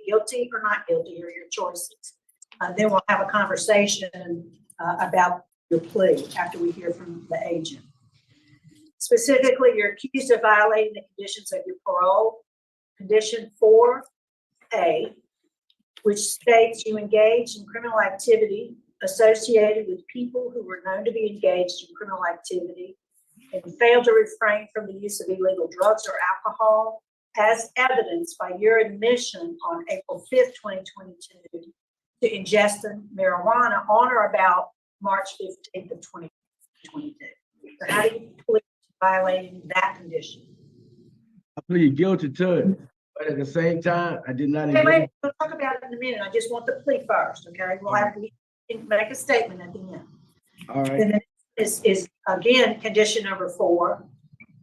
guilty or not guilty, or your choices. Then we'll have a conversation about your plea after we hear from the agent. Specifically, you're accused of violating the conditions of your parole. Condition 4A, which states you engaged in criminal activity associated with people who were known to be engaged in criminal activity and failed to refrain from the use of illegal drugs or alcohol, as evidenced by your admission on April 5th, 2022, to ingesting marijuana on or about March 15th of 2022. So how do you plead to violating that condition? I plead guilty to it, but at the same time, I did not. Wait, we'll talk about it in a minute. I just want the plea first, okay? We'll have to make a statement at the end. All right. And then is again, condition number 4.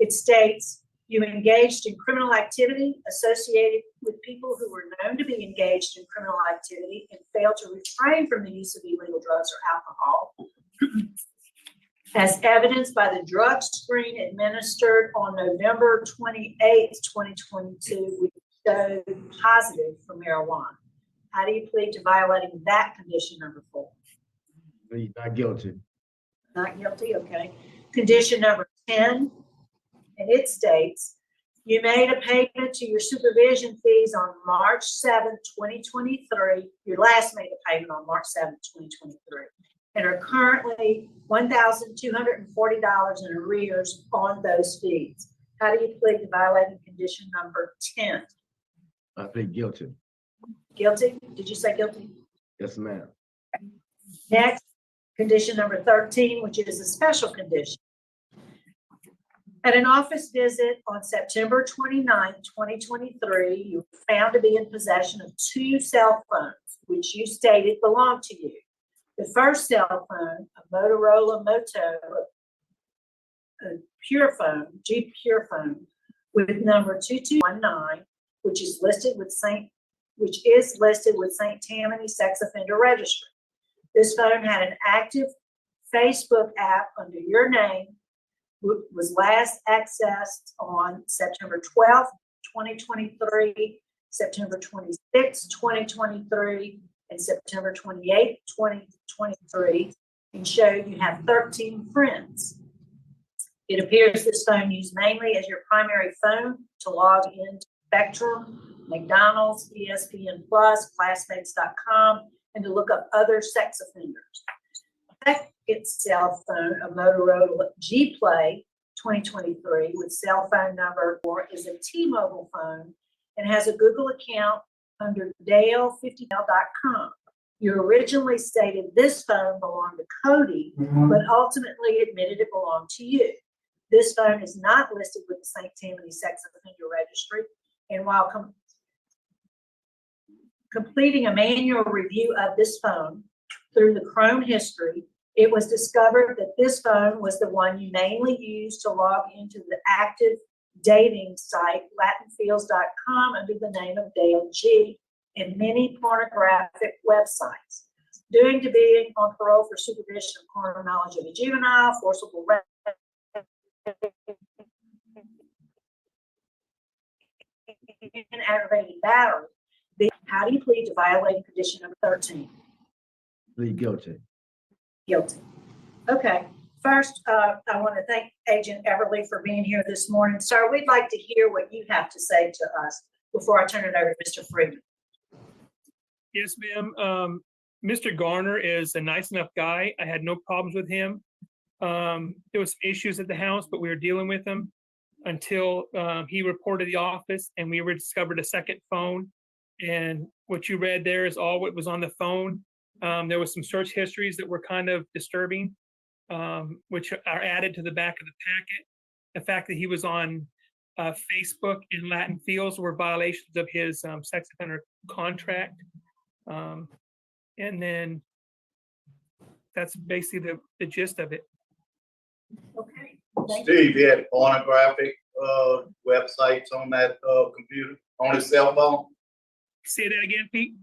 It states you engaged in criminal activity associated with people who were known to be engaged in criminal activity and failed to refrain from the use of illegal drugs or alcohol, as evidenced by the drug screen administered on November 28th, 2022, which showed positive for marijuana. How do you plead to violating that condition number 4? Plead not guilty. Not guilty, okay. Condition number 10, and it states, you made a payment to your supervision fees on March 7th, 2023. Your last made a payment on March 7th, 2023, and are currently $1,240 in arrears on those fees. How do you plead to violating condition number 10? I plead guilty. Guilty? Did you say guilty? Yes, ma'am. Next, condition number 13, which is a special condition. At an office visit on September 29th, 2023, you were found to be in possession of 2 cell phones, which you stated belonged to you. The first cell phone, a Motorola Moto Pure Phone, G Pure Phone, with number 2219, which is listed with St. Tammany Sex Offender Registry. This phone had an active Facebook app under your name, was last accessed on September 12th, 2023, September 26th, 2023, and September 28th, 2023, and showed you have 13 friends. It appears this phone used mainly as your primary phone to log into Spectrum, McDonald's, ESPN Plus, Classmates.com, and to look up other sex offenders. Second cell phone, a Motorola G Play 2023 with cell phone number 4, is a T-Mobile phone and has a Google account under Dale50.com. You originally stated this phone belonged to Cody, but ultimately admitted it belonged to you. This phone is not listed with the St. Tammany Sex Offender Registry, and while completing a manual review of this phone through the Chrome history, it was discovered that this phone was the one you mainly used to log into the active dating site latinfields.com under the name of Dale G and many pornographic websites. Due to being on parole for supervision of carnal knowledge of a juvenile, forcible rape, and aggravated battery. How do you plead to violating condition number 13? Plead guilty. Guilty. Okay. First, I want to thank Agent Everly for being here this morning. Sir, we'd like to hear what you have to say to us before I turn it over to Mr. Freeman. Yes, ma'am. Mr. Garner is a nice enough guy. I had no problems with him. There was some issues at the house, but we were dealing with them until he reported the office and we discovered a second phone. And what you read there is all what was on the phone. There was some search histories that were kind of disturbing, which are added to the back of the packet. The fact that he was on Facebook in Latin Fields were violations of his sex offender contract. And then that's basically the gist of it. Okay. Steve, you had pornographic websites on that computer, on his cell phone? Say that again, Pete.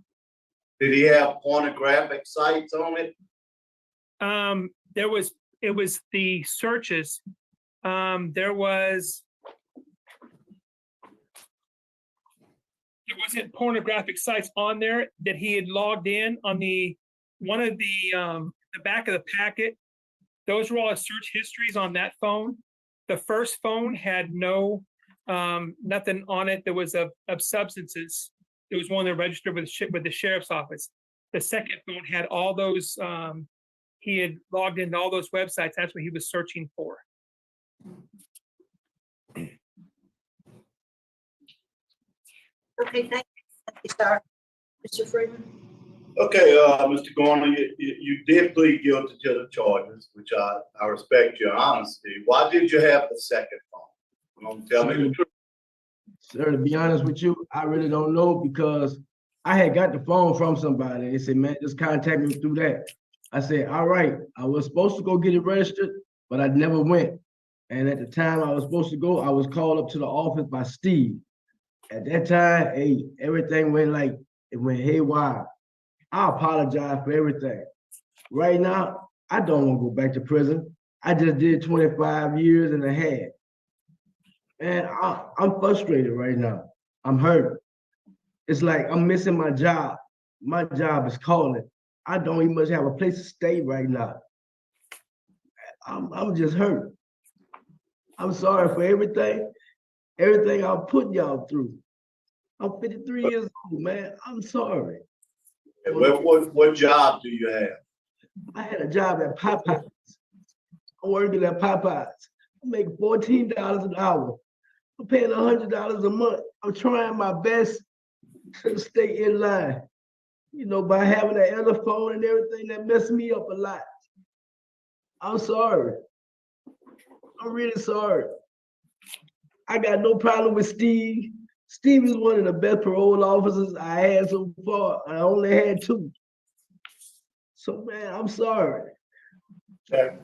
Did he have pornographic sites on it? It was the searches. There was, there wasn't pornographic sites on there that he had logged in on one of the back of the packet. Those were all his search histories on that phone. The first phone had nothing on it that was of substances. It was one that registered with the sheriff's office. The second phone had all those, he had logged into all those websites. That's what he was searching for. Okay, thank you, sir. Mr. Freeman? Okay, Mr. Garner, you did plead guilty to the charges, which I respect your honesty. Why did you have the second phone? You want to tell me the truth? Sir, to be honest with you, I really don't know because I had got the phone from somebody. They said, man, just contact me through that. I said, all right. I was supposed to go get it registered, but I never went. And at the time I was supposed to go, I was called up to the office by Steve. At that time, hey, everything it went haywire. I apologize for everything. Right now, I don't want to go back to prison. I just did 25 years and a half. Man, I'm frustrated right now. I'm hurt. It's like I'm missing my job. My job is calling. I don't even much have a place to stay right now. I'm just hurt. I'm sorry for everything I'll put y'all through. I'm 53 years old, man. I'm sorry. What job do you have? I had a job at Popeyes. I'm working at Popeyes. I'm making $14 an hour. I'm paying $100 a month. I'm trying my best to stay in line. You know, by having that other phone and everything, that messed me up a lot. I'm sorry. I'm really sorry. I got no problem with Steve. Steve is one of the best parole officers I had so far. I only had 2. So, man, I'm sorry. Okay.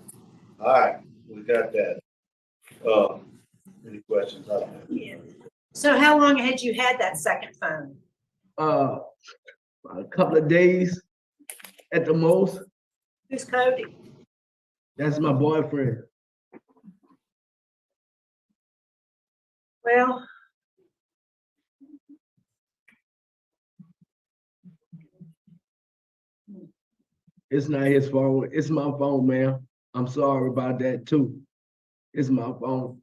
All right, we got that. Any questions? I don't have. Yeah. So how long had you had that second phone? A couple of days at the most. Who's Cody? That's my boyfriend. Well, It's not his phone. It's my phone, man. I'm sorry about that too. It's my phone.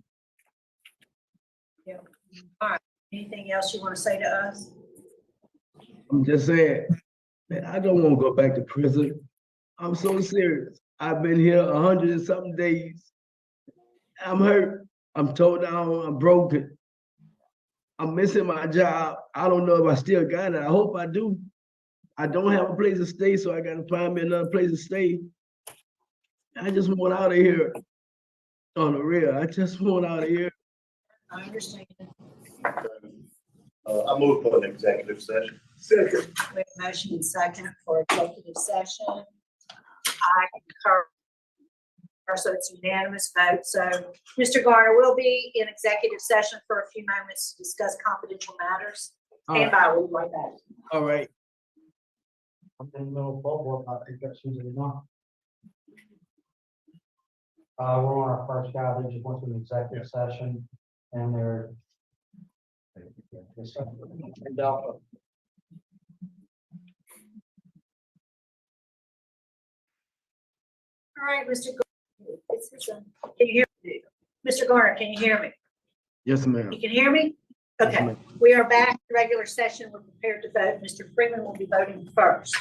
yeah. All right. Anything else you want to say to us? I'm just saying, man, I don't want to go back to prison. I'm so serious. I've been here 100 and something days. I'm hurt. I'm tore down. I'm broken. I'm missing my job. I don't know if I still got it. I hope I do. I don't have a place to stay, so I got to find me another place to stay. I just want out of here. On the real, I just want out of here. I understand. I move for an executive session. Second. We have a motion and second for executive session. I concur. So it's unanimous vote. So Mr. Garner will be in executive session for a few moments to discuss confidential matters. Stand by, we'll be right back. All right. I'm in the middle of football. I think that's usually enough. We're on our first guy. They just went to an executive session and they're. All right, Mr. Garner. Can you hear me? Mr. Garner, can you hear me? Yes, ma'am. You can hear me? Yes, Okay, ma'am. we are back to regular session. We're prepared to vote. Mr. Freeman will be voting first.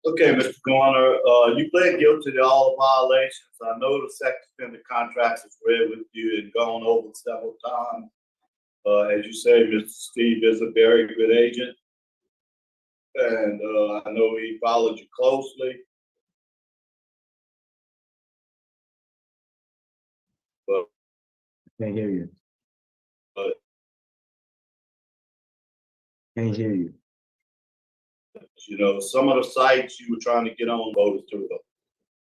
Okay, Mr. Garner, you pled guilty to all violations. I know the sex offender contracts is read with you and gone over several times. As you say, Mr. Steve is a very good agent. And I know he followed you closely. But Can't hear you. But- Can't hear you. you know, some of the sites you were trying to get on voters through them.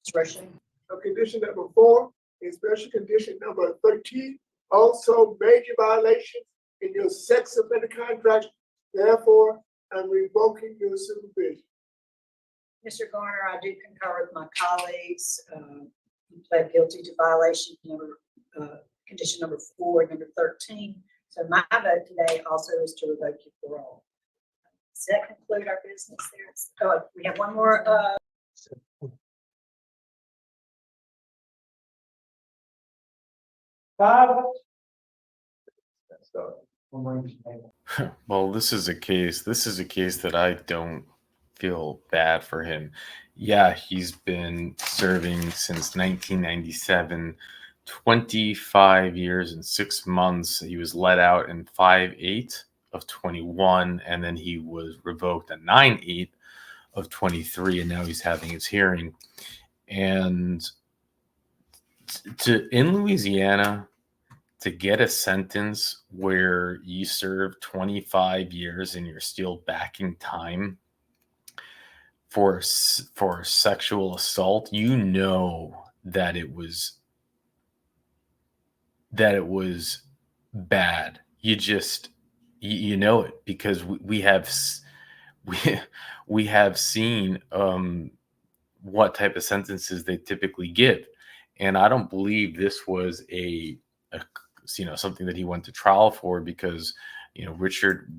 Expression. Condition number 4 and special condition number 13, also major violations in your sex offender contract. Therefore, I'm revoking your supervision. Mr. Garner, I do concur with my colleagues. You pled guilty to violation number, condition number 4, number 13. So my vote today also is to revoke your parole. Does that conclude our business there? Oh, we have one more, Well, this is a case that I don't feel bad for him. Yeah, he's been serving since 1997, 25 years and 6 months. He was let out in 5/8 of 21, and then he was revoked at 9/8 of 23, and now he's having his hearing. And in Louisiana, to get a sentence where you serve 25 years and you're still backing time for sexual assault, you know that it was bad. You know it, because we have seen what type of sentences they typically give, and I don't believe this was a something that he went to trial for, because Richard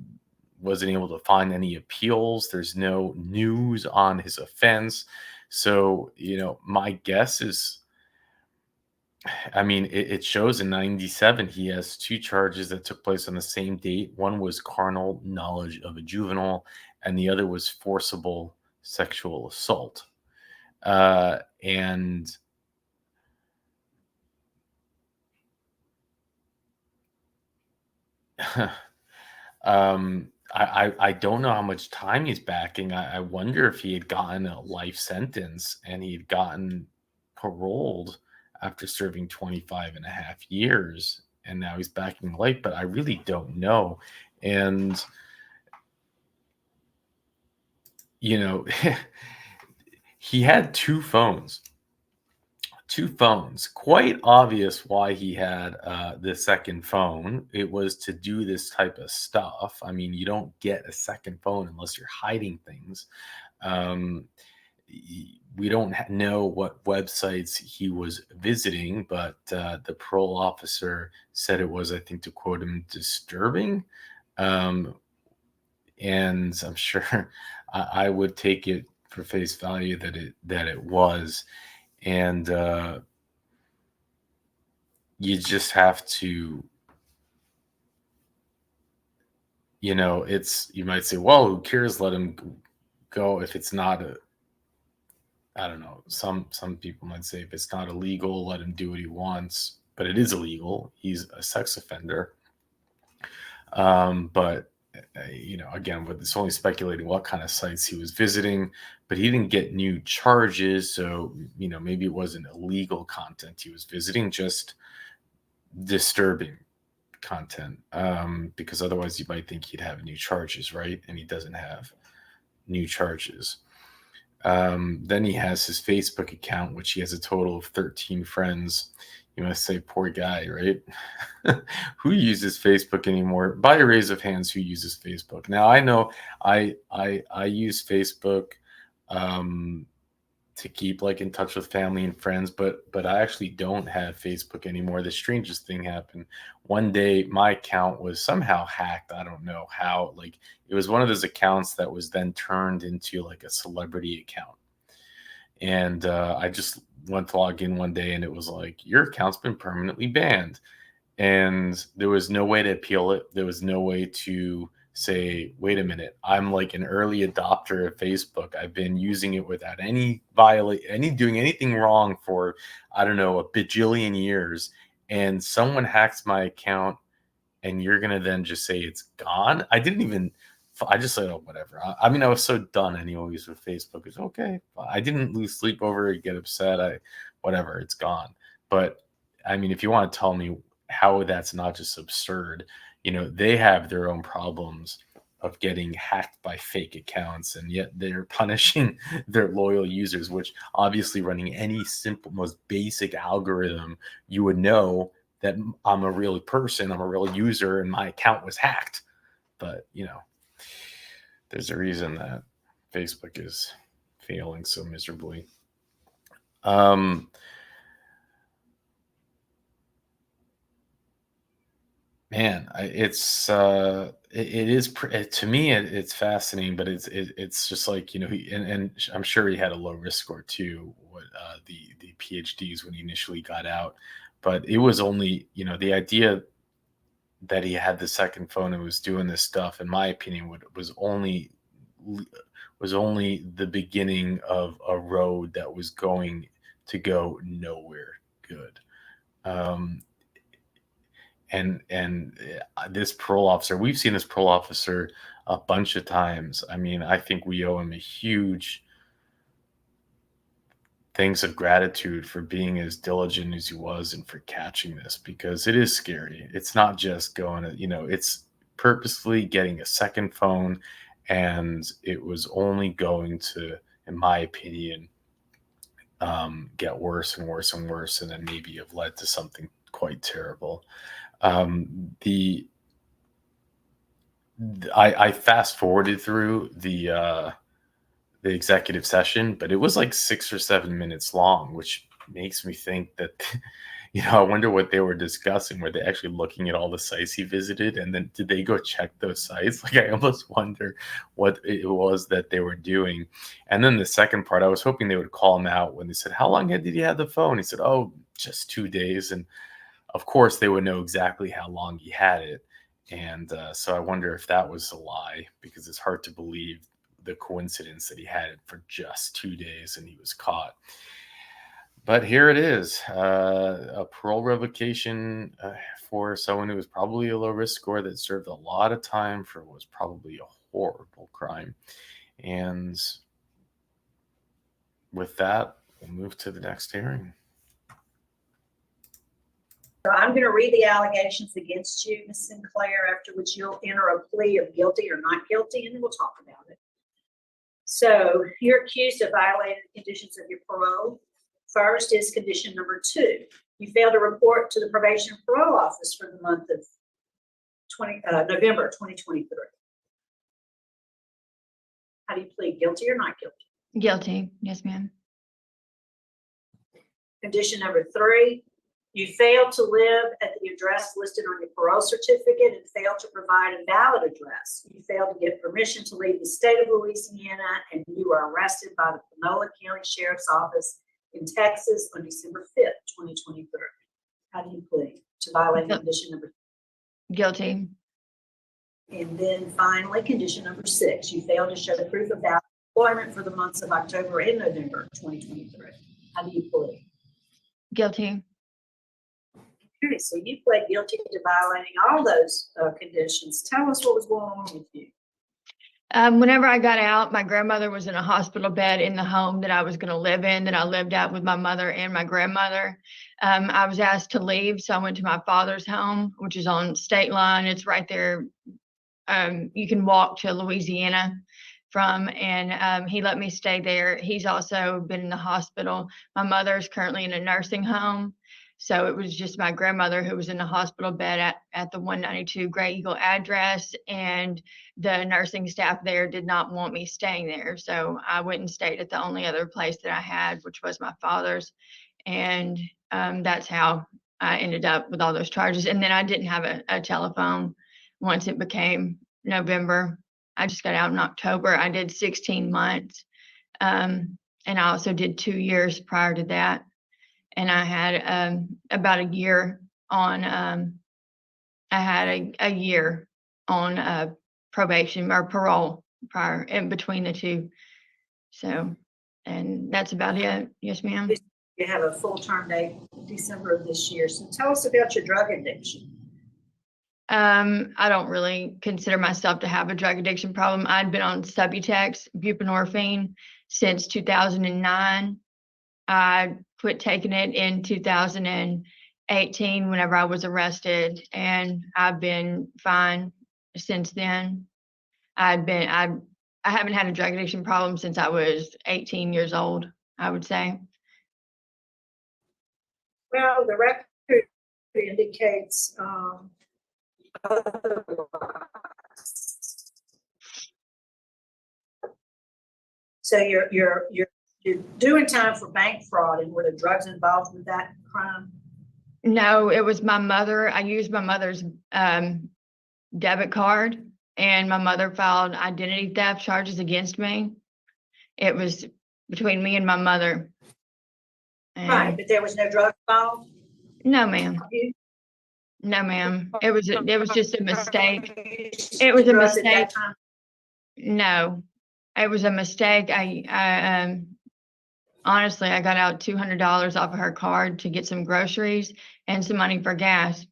wasn't able to find any appeals. There's no news on his offense. So my guess is, I mean, it shows in 97 he has 2 charges that took place on the same date. One was carnal knowledge of a juvenile, and the other was forcible sexual assault. And I don't know how much time he's backing. I wonder if he had gotten a life sentence and he had gotten paroled after serving 25 and a half years, and now he's backing life, but I really don't know. And he had 2 phones. Quite obvious why he had the second phone. It was to do this type of stuff. I mean, you don't get a second phone unless you're hiding things. We don't know what websites he was visiting, but the parole officer said it was, I think, to quote him, disturbing. And I'm sure I would take it for face value that it was. And you just have to, you might say, well, who cares? Let him go if it's not I don't know. Some people might say if it's not illegal, let him do what he wants. But it is illegal. He's a sex offender. But again, it's only speculating what kind of sites he was visiting. But he didn't get new charges, so maybe it wasn't illegal content he was visiting, just disturbing content. Because otherwise, you might think he'd have new charges, right? And he doesn't have new charges. Then he has his Facebook account, which he has a total of 13 friends. You must say, poor guy, right? Who uses Facebook anymore? By a raise of hands, who uses Facebook? Now, I know I use Facebook to keep in touch with family and friends, but I actually don't have Facebook anymore. The strangest thing happened. One day, my account was somehow hacked. I don't know how. It was one of those accounts that was then turned into a celebrity account. And I just went to log in one day, and it was your account's been permanently banned. And there was no way to appeal it. There was no way to say, wait a minute, I'm an early adopter of Facebook. I've been using it without doing anything wrong for, I don't know, a bajillion years. And someone hacks my account, and you're going to then just say it's gone. I just said, oh, whatever. I mean, I was so done anyways with Facebook. It's okay. I didn't lose sleep over it, get upset. Whatever, it's gone. But I mean, if you want to tell me how that's not just absurd, they have their own problems of getting hacked by fake accounts, and yet they're punishing their loyal users, which obviously running any simple, most basic algorithm, you would know that I'm a real person, I'm a real user, and my account was hacked. But, there's a reason that Facebook is failing so miserably. Man, it is to me it's fascinating, but it's just like, you know, and I'm sure he had a low risk score too. What the PhDs when he initially got out, but it was only, you know, the idea that he had the second phone and was doing this stuff, in my opinion, was only the beginning of a road that was going to go nowhere good. Um, and this parole officer, we've seen this parole officer a bunch of times. I mean, I think we owe him a huge thanks of gratitude for being as diligent as he was and for catching this, because it is scary. It's not just going to, you know, it's purposefully getting a second phone, and it was only going to, in my opinion, get worse and worse and worse, and then maybe have led to something quite terrible. I fast forwarded through the executive session, but it was like 6 or 7 minutes long, which makes me think that, you know, I wonder what they were discussing. Were they actually looking at all the sites he visited, and then did they go check those sites? Like, I almost wonder what it was that they were doing. And then the second part, I was hoping they would call him out when they said, "How long did he have the phone?" He said, "Oh, just 2 days." And of course, they would know exactly how long he had it. And so I wonder if that was a lie, because it's hard to believe the coincidence that he had it for just 2 days and he was caught. But here it is, a parole revocation for someone who was probably a low risk score that served a lot of time for what was probably a horrible crime. And with that, we'll move to the next hearing. So I'm going to read the allegations against you, Ms. Sinclair, after which you'll enter a plea of guilty or not guilty, and then we'll talk about it. So you're accused of violating the conditions of your parole. First is condition number 2. You failed to report to the probation and parole office for the month of November 2023. How do you plead, guilty or not guilty? Guilty. Yes, ma'am. Condition number 3, you failed to live at the address listed on your parole certificate and failed to provide a valid address. You failed to get permission to leave the state of Louisiana, and you were arrested by the Panola County Sheriff's Office in Texas on December 5th, 2023. How do you plead to violate condition number 3? Guilty. And then finally, condition number 6, you failed to show the proof of valid employment for the months of October and November 2023. How do you plead? Guilty. Okay, so you pled guilty to violating all those conditions. Tell us what was going on with you. Whenever I got out, my grandmother was in a hospital bed in the home that I was going to live in, that I lived at with my mother and my grandmother. I was asked to leave, so I went to my father's home, which is on state line. It's right there. You can walk to Louisiana from, and he let me stay there. He's also been in the hospital. My mother is currently in a nursing home. So it was just my grandmother who was in the hospital bed at the 192 Gray Eagle address, and the nursing staff there did not want me staying there. So I went and stayed at the only other place that I had, which was my father's. And that's how I ended up with all those charges. And then I didn't have a telephone once it became November. I just got out in October. I did 16 months. And I also did 2 years prior to that. And I had about a year on, I had a year on probation or parole prior in between the two. So, and that's about it. Yes, ma'am. You have a full term date, December of this year. So tell us about your drug addiction. I don't really consider myself to have a drug addiction problem. I'd been on Subutex, buprenorphine since 2009. I quit taking it in 2018 whenever I was arrested, and I've been fine since then. I haven't had a drug addiction problem since I was 18 years old, I would say. Well, the record indicates so you're doing time for bank fraud, and were the drugs involved with that crime? No, it was my mother. I used my mother's debit card, and my mother filed identity theft charges against me. It was between me and my mother. Right, And but there was no drug involved? no, ma'am. No, ma'am. It was just a mistake. It was a Drugs at that mistake. time? No, it was a mistake. I honestly, I got out $200 off of her card to get some groceries and some money for gas.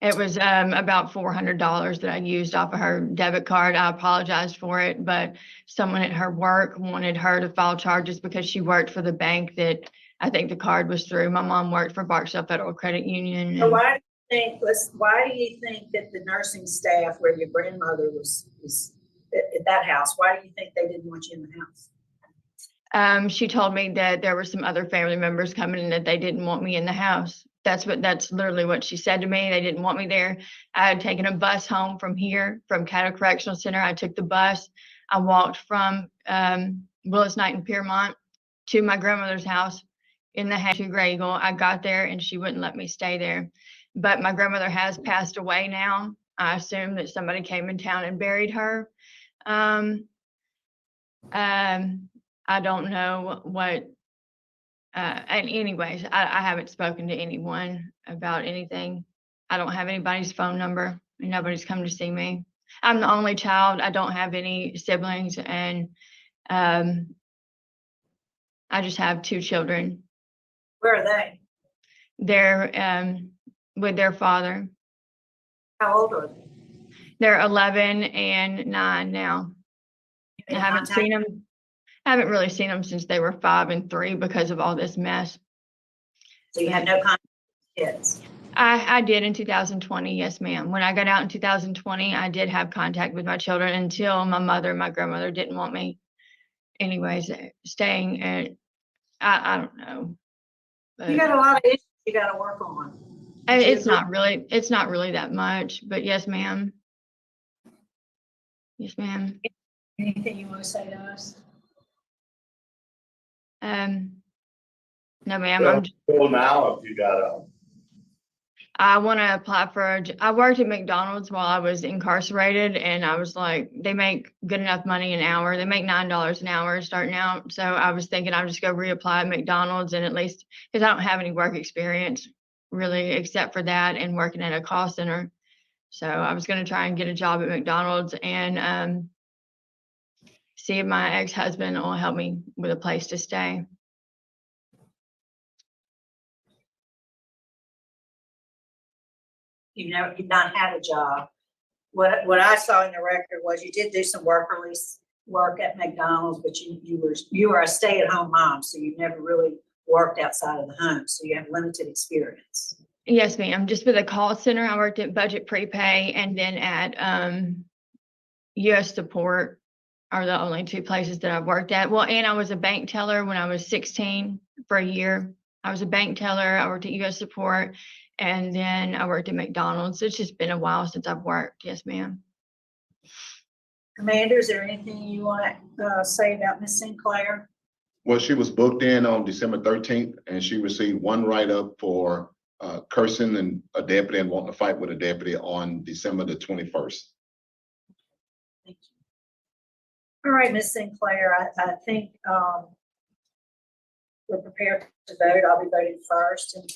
It was about $400 that I used off of her debit card. I apologized for it, but someone at her work wanted her to file charges because she worked for the bank that I think the card was through. My mom worked for Barksdale Federal Credit Union. So and- why do you think that the nursing staff where your grandmother was at that house, why do you think they didn't want you in the house? She told me that there were some other family members coming and that they didn't want me in the house. That's literally what she said to me. They didn't want me there. I had taken a bus home from here, from Cattle Correctional Center. I took the bus. I walked from Willis Knight and Piermont to my grandmother's house in the house to Gray Eagle. I got there and she wouldn't let me stay there. But my grandmother has passed away now. I assume that somebody came in town and buried her. I don't know what, and anyways, I haven't spoken to anyone about anything. I don't have anybody's phone number and nobody's come to see me. I'm the only child. I don't have any siblings, and I just have 2 children. Where are they? They're with their father. How old are they? They're 11 and 9 now. I haven't seen them. I haven't really seen them since they were 5 and 3 because of all this mess. So you had no contact with kids? I did in 2020, yes, ma'am. When I got out in 2020, I did have contact with my children until my mother and my grandmother didn't want me. Anyways, staying at, I don't know. You got a lot of issues you gotta work on. It's not really that much, but yes, ma'am. Yes, ma'am. Anything you wanna say to us? No, ma'am. Well, now if you got I want to apply for I worked at McDonald's while I was incarcerated, and I was like, they make good enough money an hour. They make $9 an hour starting out. So I was thinking I'll just go reapply at McDonald's, and at least, because I don't have any work experience really, except for that and working at a call center. So I was going to try and get a job at McDonald's and see if my ex-husband will help me with a place to stay. You've not had a job. What I saw in the record was you did do some work release work at McDonald's, but you were a stay-at-home mom, so you never really worked outside of the home, so you have limited experience. Yes, ma'am. Just for the call center, I worked at Budget Prepay and then at US Support are the only 2 places that I've worked at. Well, and I was a bank teller when I was 16 for a year. I was a bank teller. I worked at US Support, and then I worked at McDonald's. It's just been a while since I've worked. Yes, ma'am. Commander, is there anything you want to say about Ms. Sinclair? Well, she was booked in on December 13th, and she received 1 write-up for cursing and a deputy and wanting to fight with a deputy on December the 21st. Thank you. All right, Ms. Sinclair, I think we're prepared to vote. I'll be voting first, and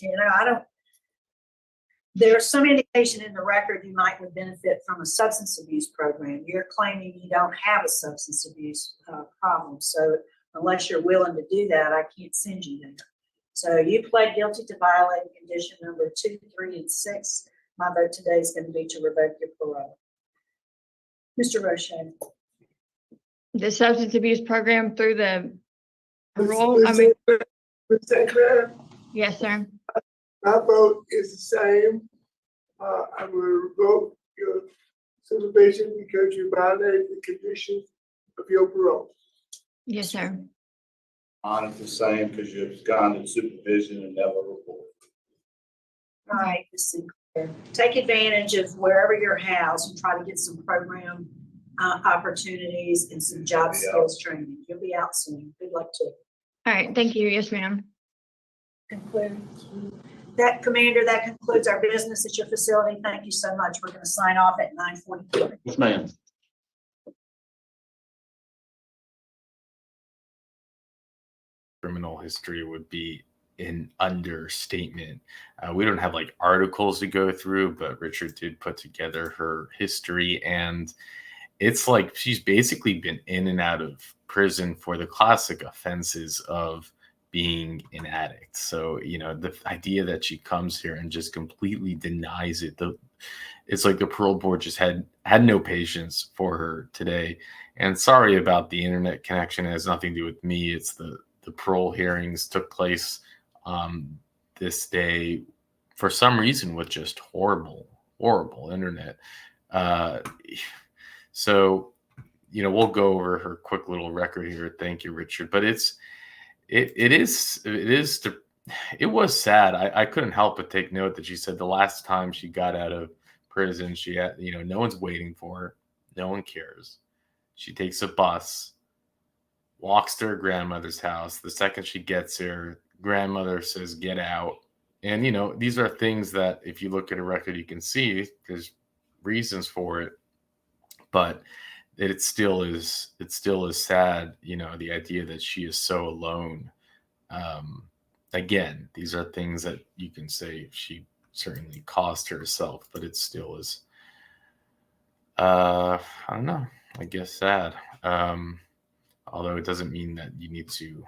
there's some indication in the record you might would benefit from a substance abuse program. You're claiming you don't have a substance abuse problem, so unless you're willing to do that, I can't send you there. So you pled guilty to violating condition number 2, 3, and 6. My vote today is going to be to revoke your parole. Mr. Roche. The substance abuse program through the parole. Ms. Sinclair, Yes, sir. my vote is the same. I will revoke your supervision because you violated the conditions of your parole. Yes, sir. mine is the same because you've gone to supervision and never reported. All right, Ms. Sinclair. Take advantage of wherever you're housed and try to get some program opportunities and some job skills training. You'll be out soon. Good luck to you. All right. Thank you. Yes, ma'am. conclude. That, Commander, that concludes our business at your facility. Thank you so much. We're going to sign off at 9:43. Yes, ma'am. Criminal history would be an understatement. We don't have like articles to go through, but Richard did put together her history, and it's like she's basically been in and out of prison for the classic offenses of being an addict. So, you know, the idea that she comes here and just completely denies it, it's like the parole board just had no patience for her today. And sorry about the internet connection. It has nothing to do with me. It's the parole hearings took place this day for some reason with just horrible internet. So, you know, we'll go over her quick little record here. Thank you, Richard. But it was sad. I couldn't help but take note that she said the last time she got out of prison, she had, you know, no one's waiting for her. No one cares. She takes a bus, walks to her grandmother's house. The second she gets there, grandmother says, get out. And, you know, these are things that if you look at a record, you can see there's reasons for it, but it still is sad, you know, the idea that she is so alone. Again, these are things that you can say she certainly caused herself, but it still is, I don't know, I guess sad. Although it doesn't mean that you need to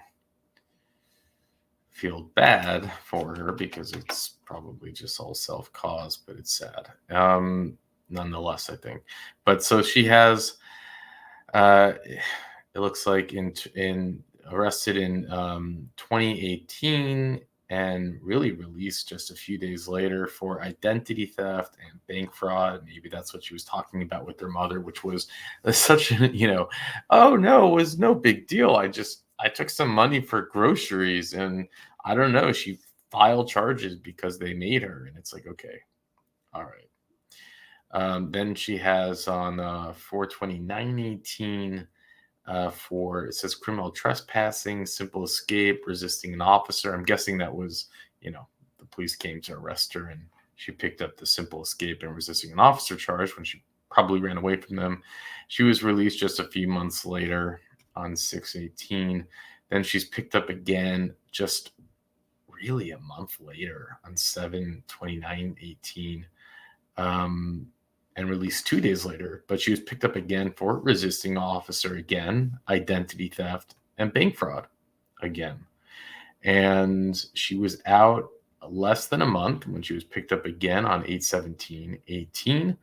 feel bad for her because it's probably just all self-caused, but it's sad. Nonetheless, I think. But so she has, it looks like arrested in 2018 and really released just a few days later for identity theft and bank fraud. Maybe that's what she was talking about with her mother, which was such a, you know, oh no, it was no big deal. I took some money for groceries and I don't know, she filed charges because they made her. And it's like, okay, all right. Then she has on 4/29/18 for, it says criminal trespassing, simple escape, resisting an officer. I'm guessing that was, you know, the police came to arrest her and she picked up the simple escape and resisting an officer charge when she probably ran away from them. She was released just a few months later on 6/18. Then she's picked up again just really a month later on 7/29/18. And released 2 days later, but she was picked up again for resisting an officer again, identity theft, and bank fraud again. And she was out less than a month when she was picked up again on 8/17/18.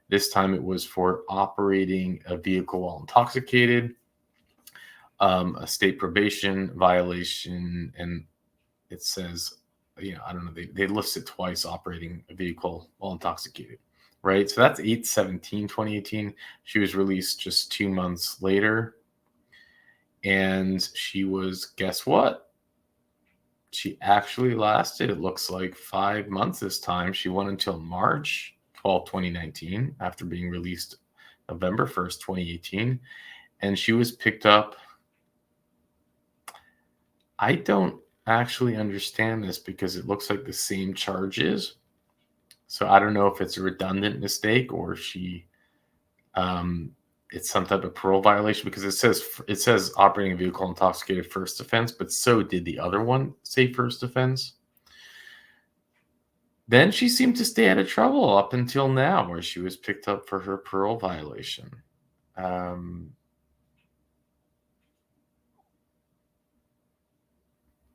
This time it was for operating a vehicle while intoxicated, a state probation violation, and it says, you know, I don't know, they listed twice operating a vehicle while intoxicated. Right. So that's 8/17/2018. She was released just 2 months later. And she was, guess what? She actually lasted, it looks like, 5 months this time. She went until March 12, 2019, after being released November 1st, 2018. And she was picked up. I don't actually understand this because it looks like the same charges. So I don't know if it's a redundant mistake or she, it's some type of parole violation because it says operating a vehicle intoxicated first offense, but so did the other one say first offense. Then she seemed to stay out of trouble up until now, where she was picked up for her parole violation.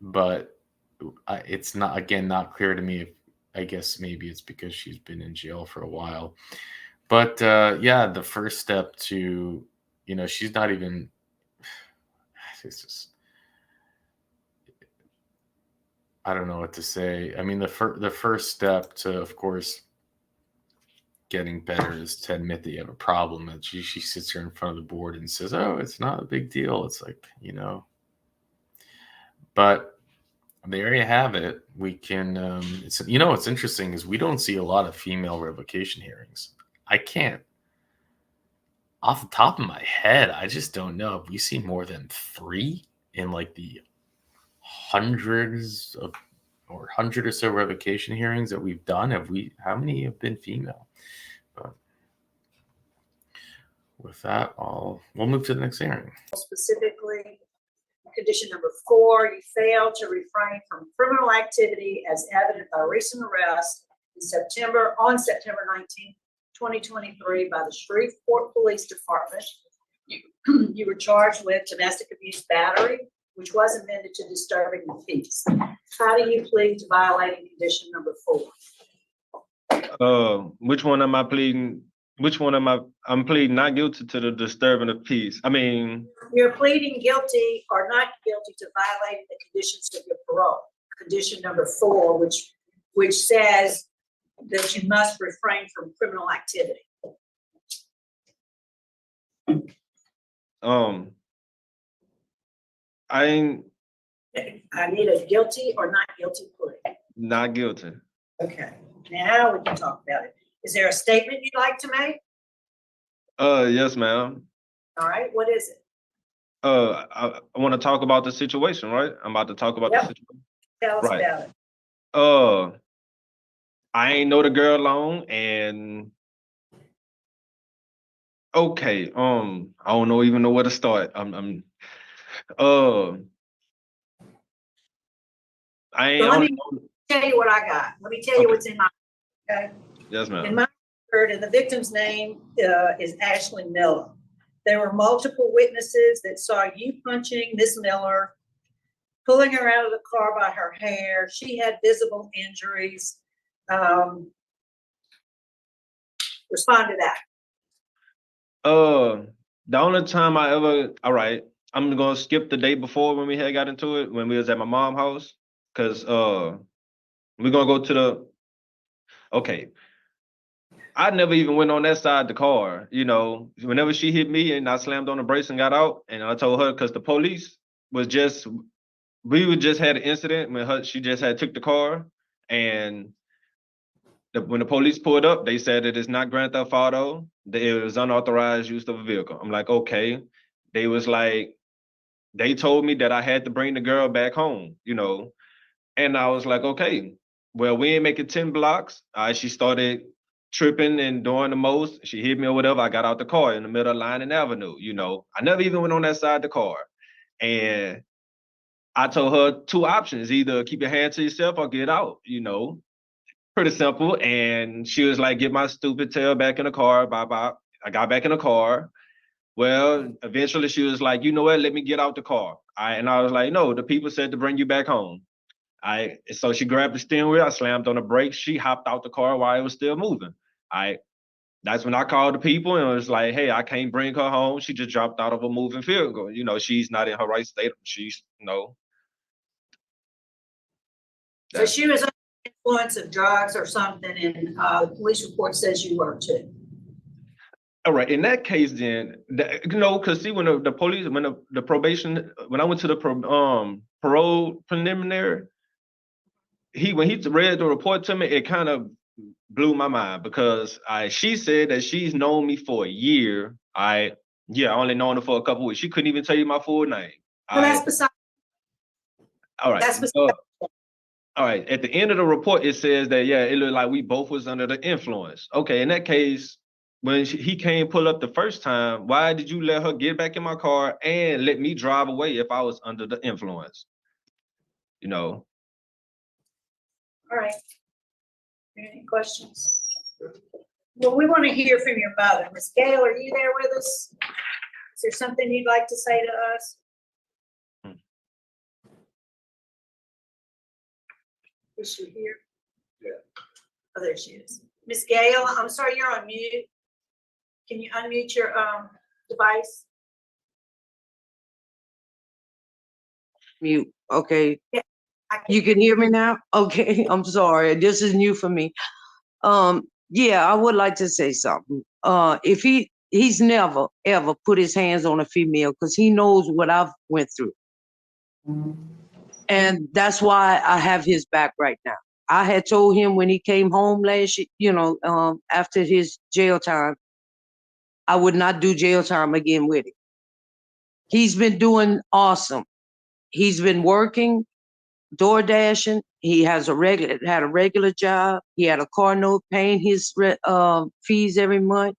But it's not, again, not clear to me if, I guess maybe it's because she's been in jail for a while. But yeah, the first step to, you know, she's not even, it's just, I don't know what to say. I mean, the first step to, of course, getting better is to admit that you have a problem. And she sits here in front of the board and says, oh, it's not a big deal. It's like, you know, but there you have it. We can, it's, you know, what's interesting is we don't see a lot of female revocation hearings. I can't, off the top of my head, I just don't know if we see more than 3 in like the hundreds of 100 or so revocation hearings that we've done, how many have been female? But with that, we'll move to the next hearing. Specifically, condition number 4, you failed to refrain from criminal activity as evident by recent arrest on September 19th, 2023 by the Shreveport Police Department. You were charged with domestic abuse battery, which was amended to disturbing the peace. How do you plead to violating condition number 4? Which one am I pleading? Which one am I? I'm pleading not guilty to the disturbing of peace. I mean, you're pleading guilty or not guilty to violating the conditions of your parole. Condition number 4, which says that you must refrain from criminal activity. I need a guilty or not guilty plea. Not guilty. Okay, now we can talk about it. Is there a statement you'd like to make? Yes, ma'am. All right, what is it? I want to talk about the situation, right? I'm about to talk about the situation. Tell us Right. about it. I ain't know the girl long, and okay, I don't even know where to start. I ain't. So let me tell you what I got. Let me tell you what's in my, okay? Yes, In ma'am. my record, and the victim's name is Ashley Miller. There were multiple witnesses that saw you punching Miss Miller, pulling her out of the car by her hair. She had visible injuries. Respond to that. The only time all right, I'm gonna skip the day before when we had got into it, when we was at my mom's house, because we're gonna go to okay. I never even went on that side of the car, you know. Whenever she hit me and I slammed on the brakes and got out, and I told her, because the police we just had an incident when she just had took the car, and when the police pulled up, they said that it's not Grand Theft Auto, that it was unauthorized use of a vehicle. I'm like, okay. They was like, they told me that I had to bring the girl back home, you know. And I was like, okay, well, we ain't making 10 blocks. She started tripping and doing the most. She hit me or whatever. I got out the car in the middle of Lining Avenue, you know. I never even went on that side of the car. And I told her 2 options, either keep your hand to yourself or get out, you know. Pretty simple. And she was like, get my stupid tail back in the car. Bye bye. I got back in the car. Well, eventually she was like, you know what, let me get out the car. And I was like, no, the people said to bring you back home. So she grabbed the steering wheel, I slammed on the brakes, she hopped out the car while it was still moving. That's when I called the people and was like, hey, I can't bring her home. She just dropped out of a moving vehicle. You know, she's not in her right state. She's, you know. So she was under the influence of drugs or something, and the police report says you were too. All right, in that case, then, you know, because see, when the police, when the probation, when I went to the parole preliminary, when he read the report to me, it kind of blew my mind, because she said that she's known me for a year. I only known her for a couple of weeks. She couldn't even tell you my full name. Well, that's beside. All right. That's beside. All right. At the end of the report, it says that, it looked like we both was under the influence. Okay, in that case, when he came pull up the first time, why did you let her get back in my car and let me drive away if I was under the influence? You know? All right. Any questions? Well, we want to hear from your mother. Ms. Gail, are you there with us? Is there something you'd like to say to us? Is she here? Yeah. Oh, there she is. Ms. Gail, I'm sorry, you're on mute. Can you unmute your device? Mute. Okay. Yeah, You can hear me now? Okay, I'm sorry. This is new for me. Yeah, I would like to say something. If he's never ever put his hands on a female, because he knows what I've went through. And that's why I have his back right now. I had told him when he came home last year, after his jail time, I would not do jail time again with him. He's been doing awesome. He's been working. door dashing. He had a regular job. He had a car note, paying his fees every month.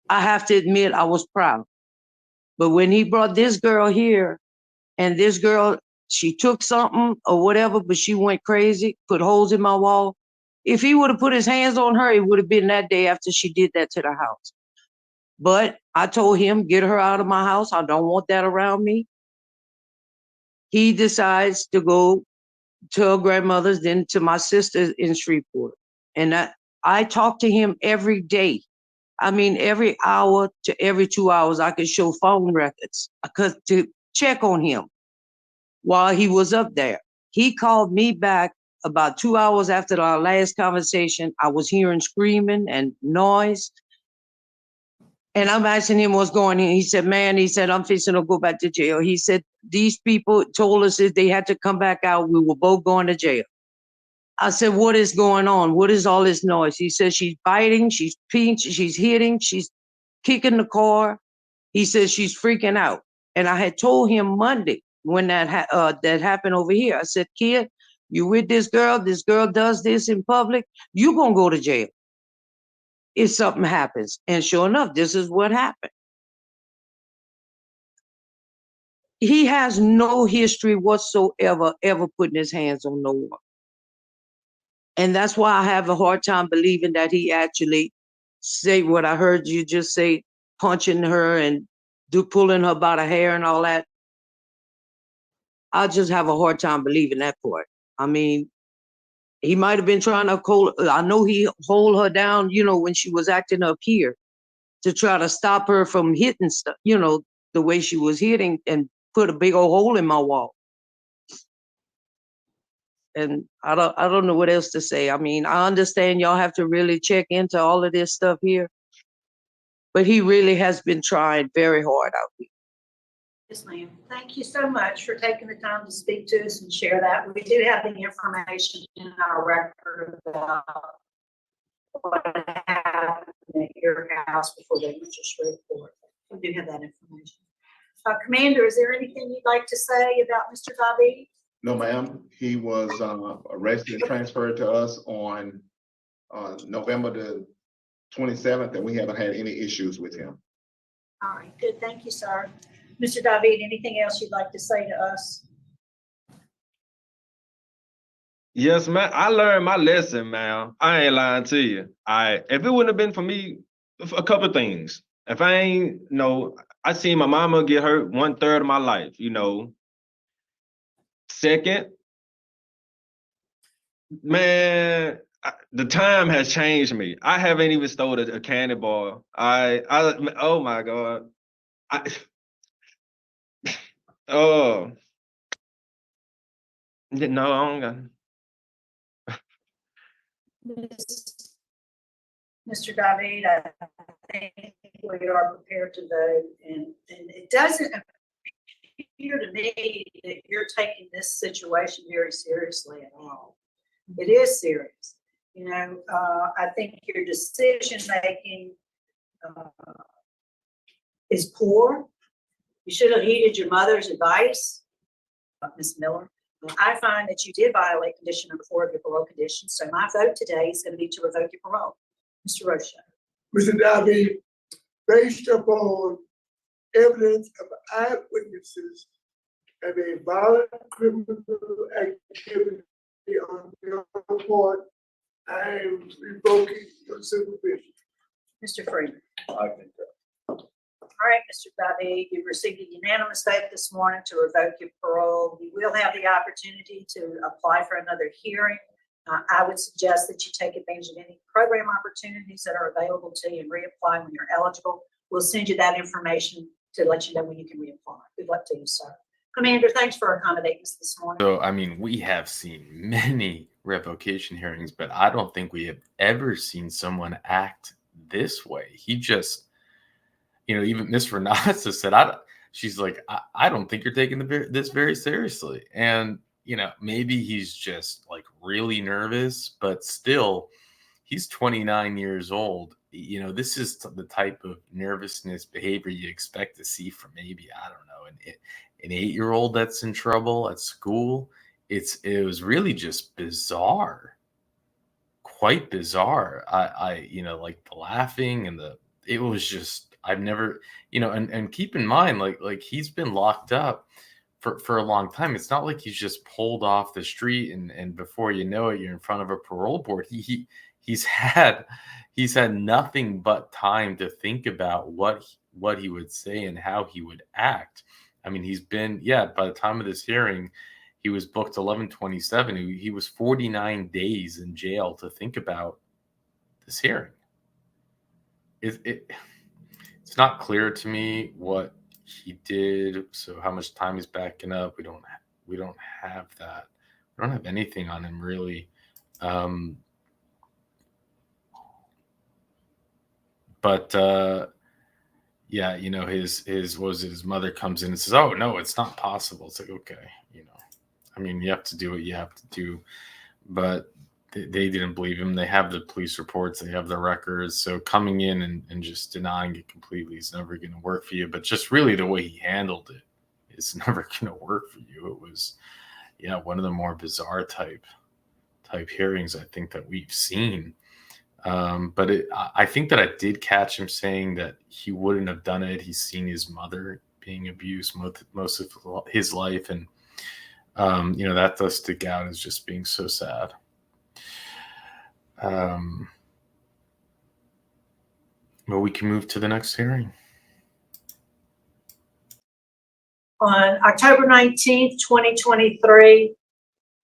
I have to admit, I was proud. But when he brought this girl here, and this girl, she took something or whatever, but she went crazy, put holes in my wall. If he would have put his hands on her, it would have been that day after she did that to the house. But I told him, get her out of my house. I don't want that around me. He decides to go to her grandmother's, then to my sister in Shreveport. And I talk to him every day. I mean, every hour to every 2 hours, I could show phone records to check on him while he was up there. He called me back about 2 hours after our last conversation. I was hearing screaming and noise. And I'm asking him what's going on. He said, man, I'm fixing to go back to jail. He said, these people told us if they had to come back out, we were both going to jail. I said, what is going on? What is all this noise? He said, she's biting, she's pinching, she's hitting, she's kicking the car. He says she's freaking out. And I had told him Monday when that happened over here. I said, kid, you with this girl does this in public, you gonna go to jail if something happens. And sure enough, this is what happened. He has no history whatsoever, ever putting his hands on no one. And that's why I have a hard time believing that he actually say what I heard you just say, punching her and pulling her by the hair and all that. I just have a hard time believing that part. I mean, he might have been trying to I know he hold her down, when she was acting up here to try to stop her from hitting stuff, the way she was hitting, and put a big old hole in my wall. And I don't know what else to say. I mean, I understand y'all have to really check into all of this stuff here, but he really has been trying very hard out here. Yes, ma'am. Thank you so much for taking the time to speak to us and share that. We do have the information in our record about what happened at your house before they went to Shreveport. We do have that information. Commander, is there anything you'd like to say about Mr. David? No, ma'am. He was arrested and transferred to us on November the 27th, and we haven't had any issues with him. All right, good. Thank you, sir. Mr. David, anything else you'd like to say to us? Yes, man. I learned my lesson, man. I ain't lying to you. If it wouldn't have been for me, a couple of things. If I ain't, I seen my mama get hurt 1/3 of my life, Second, man, the time has changed me. I haven't even stole a candy bar. Oh my God. Oh. No, I don't got. Mr. David, I think we are prepared to vote, and it doesn't appear to me that you're taking this situation very seriously at all. It is serious. I think your decision making is poor. You should have heeded your mother's advice, Ms. Miller. I find that you did violate condition number 4 of your parole conditions, so my vote today is going to be to revoke your parole. Mr. Rocha. Mr. David, based upon evidence of eyewitnesses of a violent criminal activity on your part, I am revoking your supervision. Mr. Freeman. I think All right, Mr. David, you've received a unanimous vote this morning to revoke your parole. You will have the opportunity to apply for another hearing. I would suggest that you take advantage of any program opportunities that are available to you and reapply when you're eligible. We'll send you that information to let you know when you can reapply. Good luck to you, sir. Commander, thanks for accommodating us this morning. So, I mean, we have seen many revocation hearings, but I don't think we have ever seen someone act this way. He just, even Ms. Renata said, she's like, I don't think you're taking this very seriously. And, maybe he's just like really nervous, but still, he's 29 years old. This is the type of nervousness behavior you expect to see from maybe, I don't know, an 8-year-old that's in trouble at school. it was really just bizarre, quite bizarre. You know, like the laughing and it was just, I've never, you know, and keep in mind, like he's been locked up for a long time. It's not like he's just pulled off the street and before you know it, you're in front of a parole board. He's had nothing but time to think about what he would say and how he would act. I mean, he's been, yeah, by the time of this hearing, he was booked 11/27. He was 49 days in jail to think about this hearing. It's not clear to me what he did. So how much time he's backing up? We don't have that. We don't have anything on him really. But yeah, you know, his what was it? His mother comes in and says, "Oh no, it's not possible." It's like, okay, you know, I mean, you have to do what you have to do, but they didn't believe him. They have the police reports, they have the records. So coming in and just denying it completely is never going to work for you. But just really the way he handled it is never going to work for you. It was, yeah, one of the more bizarre type hearings I think that we've seen. But I think that I did catch him saying that he wouldn't have done it. He's seen his mother being abused most of his life. And, you know, that does stick out as just being so sad. Well, we can move to the next hearing. On October 19th, 2023,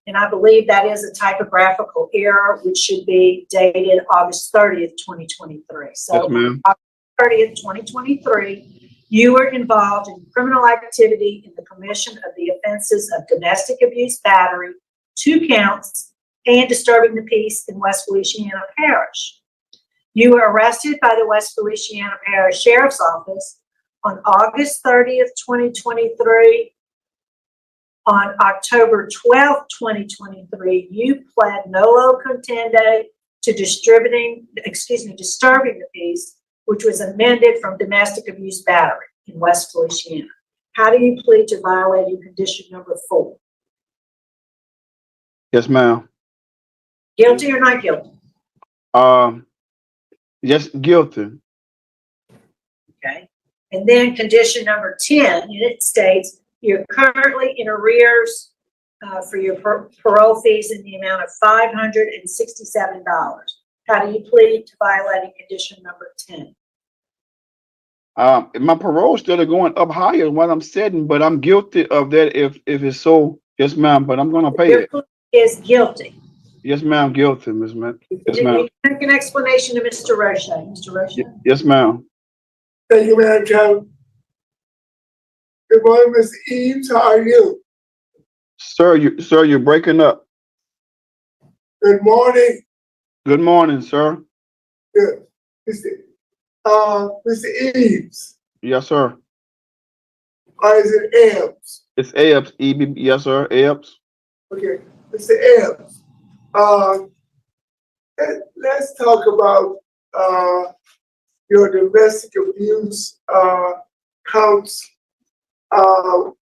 and I believe that is a typographical error, which should be dated August 30th, 2023. So Yes, ma'am. August 30th, 2023, you were involved in criminal activity in the commission of the offenses of domestic abuse battery, 2 counts, and disturbing the peace in West Feliciana Parish. You were arrested by the West Feliciana Parish Sheriff's Office on August 30th, 2023. On October 12th, 2023, you pled nolo contende to disturbing the peace, which was amended from domestic abuse battery in West Feliciana. How do you plead to violating condition number 4? Yes, ma'am. Guilty or not guilty? Yes, guilty. Okay. And then condition number 10, it states you're currently in arrears for your parole fees in the amount of $567. How do you plead to violating condition number 10? My parole still going up higher than what I'm setting, but I'm guilty of that if it's so. Yes, ma'am, but I'm gonna pay Your it. plea is guilty. Yes, ma'am, guilty, Miss Ma'am. Yes, You ma'am. make an explanation to Mr. Roche. Mr. Roche? Yes, ma'am. Thank you, Madam Chairman. Good morning, Mr. Eames. How are you? Sir, you're breaking up. Good morning. Good morning, sir. Good. Mr. Eames. Yes, sir. Or is it Ebbs? It's Abs, EB. Yes, sir. Abs. Okay, Mr. Ebbs. Let's talk about your domestic abuse counts. Tell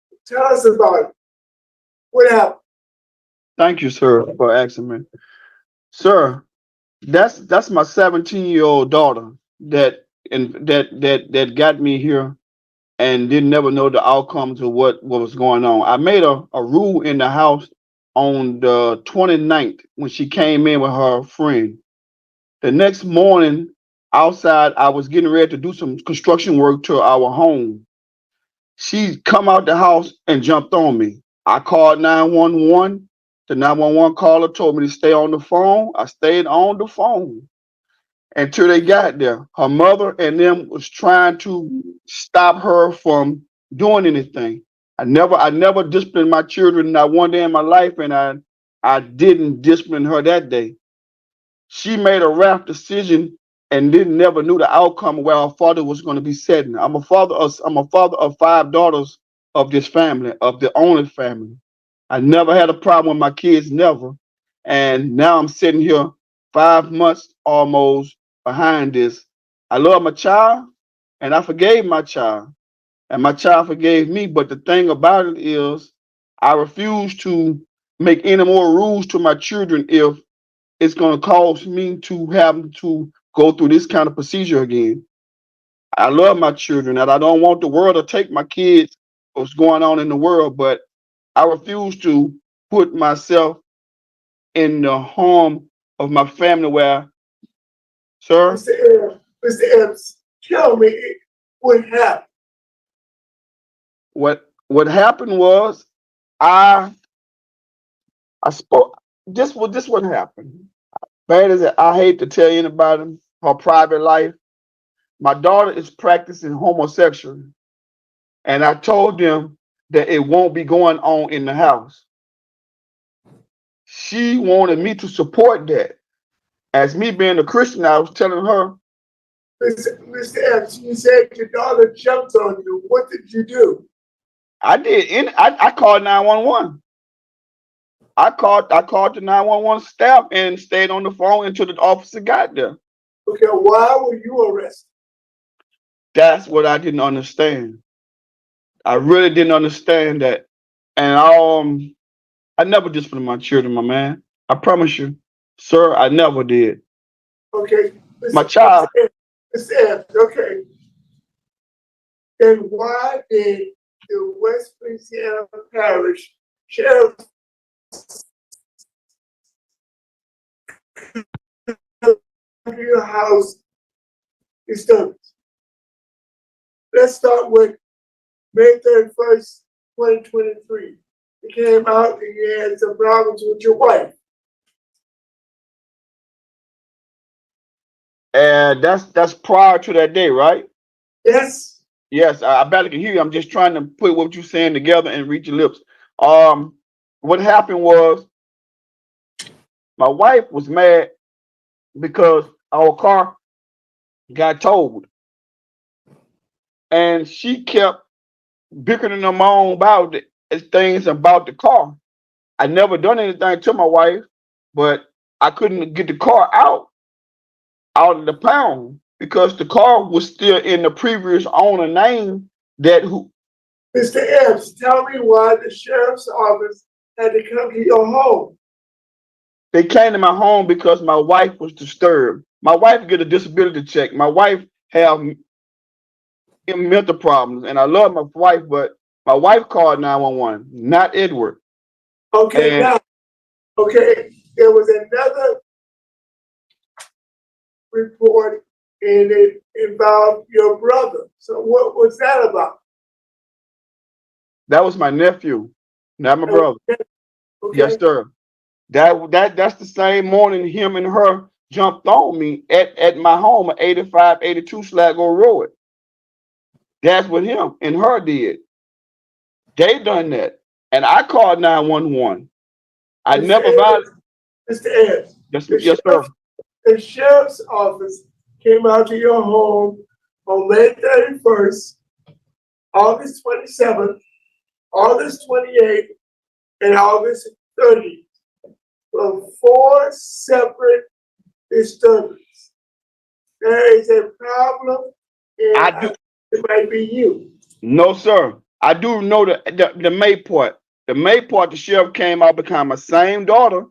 us about it. What happened? Thank you, sir, for asking me. Sir, that's my 17-year-old daughter that got me here and didn't never know the outcomes of what was going on. I made a rule in the house on the 29th when she came in with her friend. The next morning outside, I was getting ready to do some construction work to our home. She come out the house and jumped on me. I called 911. The 911 caller told me to stay on the phone. I stayed on the phone until they got there. Her mother and them was trying to stop her from doing anything. I never disciplined my children not one day in my life, and I didn't discipline her that day. She made a rash decision and never knew the outcome where her father was going to be sitting. I'm a father of 5 daughters of this family, of the only family. I never had a problem with my kids, never. And now I'm sitting here 5 months almost behind this. I love my child and I forgave my child and my child forgave me. But the thing about it is I refuse to make any more rules to my children if it's gonna cause me to have to go through this kind of procedure again. I love my children and I don't want the world to take my kids, what's going on in the world, but I refuse to put myself in the harm of my family where, sir, Mr. Evans, tell me what happened. what happened was I spoke this what happened. Bad as it, I hate to tell anybody her private life. My daughter is practicing homosexual, and I told them that it won't be going on in the house. She wanted me to support that. As me being a Christian, I was telling her, Mr. Evans, you said your daughter jumped on you. What did you do? I did. I called 911. I called the 911 staff and stayed on the phone until the officer got there. Okay, why were you arrested? That's what I didn't understand. I really didn't understand that. And I never disciplined my children, my man. I promise you, sir, I never did. Okay, My child. Mr. Evans, okay. Then why did the West Louisiana Parish Sheriff your house disturbance? Let's start with May 31st, 2023. You came out and you had some problems with your wife. And that's prior to that day, right? Yes? Yes, I barely can hear you. I'm just trying to put what you're saying together and read your lips. What happened was my wife was mad because our car got towed. And she kept bickering them on about things about the car. I never done anything to my wife, but I couldn't get the car out of the pound because the car was still in the previous owner name that who. Mr. Evans, tell me why the sheriff's office had to come to your home. They came to my home because my wife was disturbed. My wife get a disability check. My wife have mental problems, and I love my wife, but my wife called 911, not Edward. Okay, And now, okay, there was another report and it involved your brother. So what was that about? that was my nephew, not my brother. Okay. Yes, sir. That's the same morning him and her jumped on me at my home at 8582 Sligo Road. That's what him and her did. They done that. And I called 911. I Mr. never Evans, violated. Mr. Evans, Yes, sir. the sheriff's office came out to your home on May 31st, August 27th, August 28th, and August 30th for 4 separate disturbances. There is a problem, and it might be you. No, sir. I do know the May part. The May part, the sheriff came out because my same daughter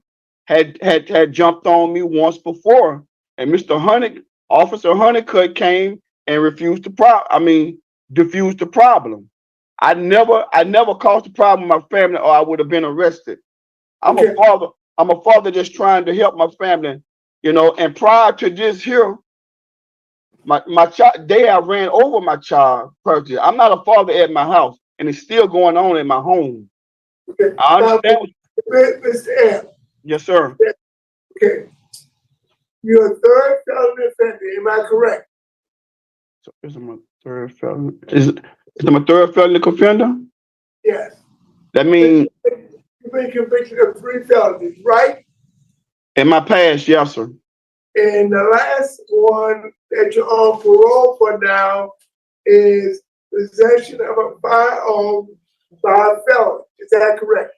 had jumped on me once before, and Officer Honeycutt came and diffused the problem. I never caused the problem with my family, or I would have been arrested. I'm Okay. a father. I'm a father just trying to help my family, And prior to this here, my child, I ran over my child purchase. I'm not a father at my house, and it's still going on in my home. Okay. I understand. Mr. Evans. Yes, sir. Okay. You're a third felony offender, am I correct? So is it my third felony? Is it my third felony offender? Yes. That means You've been convicted of 3 felonies, right? in my past, yes, sir. And the last one that you're on parole for now is possession of a firearm by a felon. Is that correct?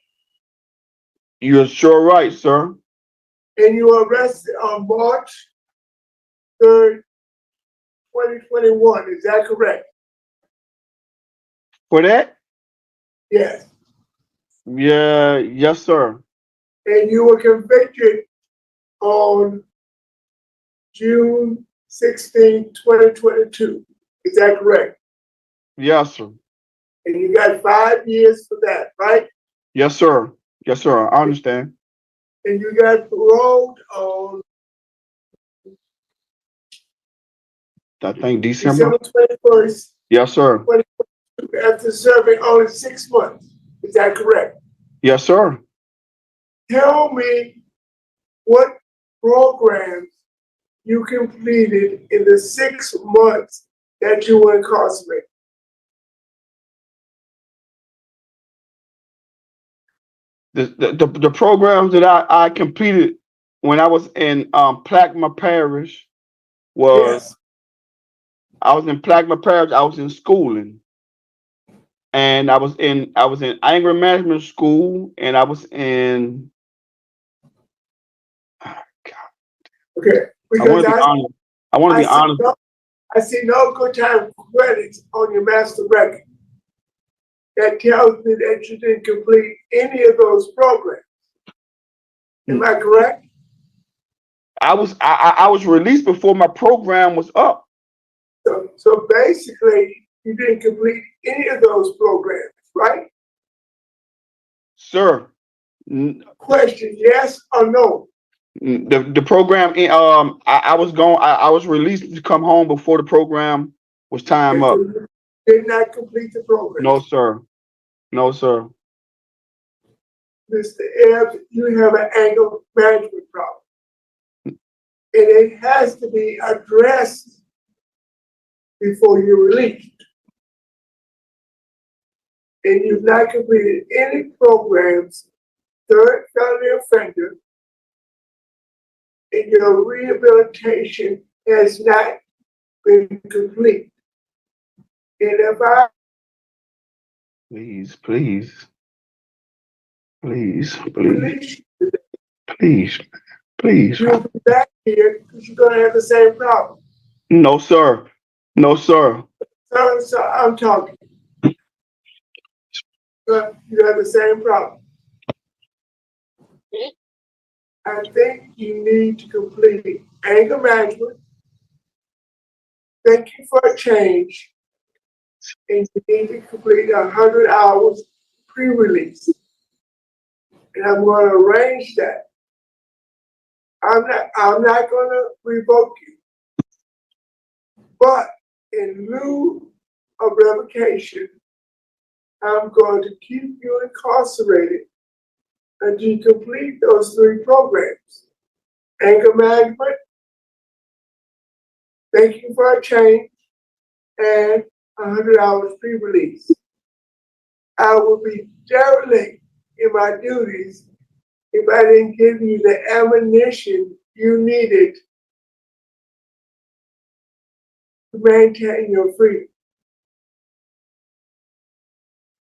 You're sure right, sir. And you were arrested on March 3rd, 2021. Is that correct? For that? Yes. Yeah, yes, sir. and you were convicted on June 16, 2022. Is that correct? Yes, sir. And you got 5 years for that, right? Yes, sir. Yes, sir. I understand. And you got paroled on I think December. December 21st, Yes, sir. after serving only 6 months. Is that correct? Yes, sir. Tell me what programs you completed in the 6 months that you were incarcerated. The programs that I completed when I was in Plaquemine Parish was Yes. I was in Plaquemine Parish. I was in schooling, and I was in anger management school, and I was in. Okay. I Because want to be honest. I want to be honest. I see no good time credits on your master record. That tells me that you didn't complete any of those programs. Am I correct? I was released before my program was up. So basically, you didn't complete any of those programs, right? Sir. Question, yes or no? The program I was released to come home before the program was time up. You did not complete the program. No, sir. No, sir. Mr. Ebbs, you have an anger management problem. And it has to be addressed before you're released. And you've not completed any programs, third felony offender, and your rehabilitation has not been complete. And if I Please, please, please, please, release you, please, please. you'll be back here because you're gonna have the same problem. No, sir. No, sir. So I'm talking. You have the same problem. I think you need to complete anger management, thinking for a change, and you need to complete 100 hours pre-release. And I'm going to arrange that. I'm not going to revoke you. But in lieu of revocation, I'm going to keep you incarcerated until you complete those 3 programs. Anger management, thinking for a change, and 100 hours pre-release. I would be derelict in my duties if I didn't give you the ammunition you needed to maintain your freedom.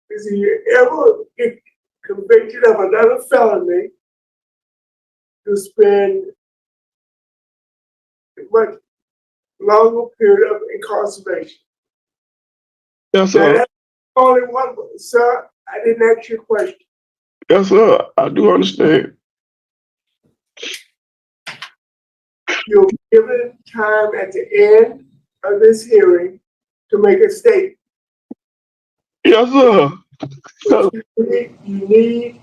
Because if you ever get convicted of another felony, you spend a much longer period of incarceration. Yes, Now, sir. that's only one, sir. I didn't ask you a question. Yes, sir. I do understand. You'll be given time at the end of this hearing to make a statement. Yes, sir. But you need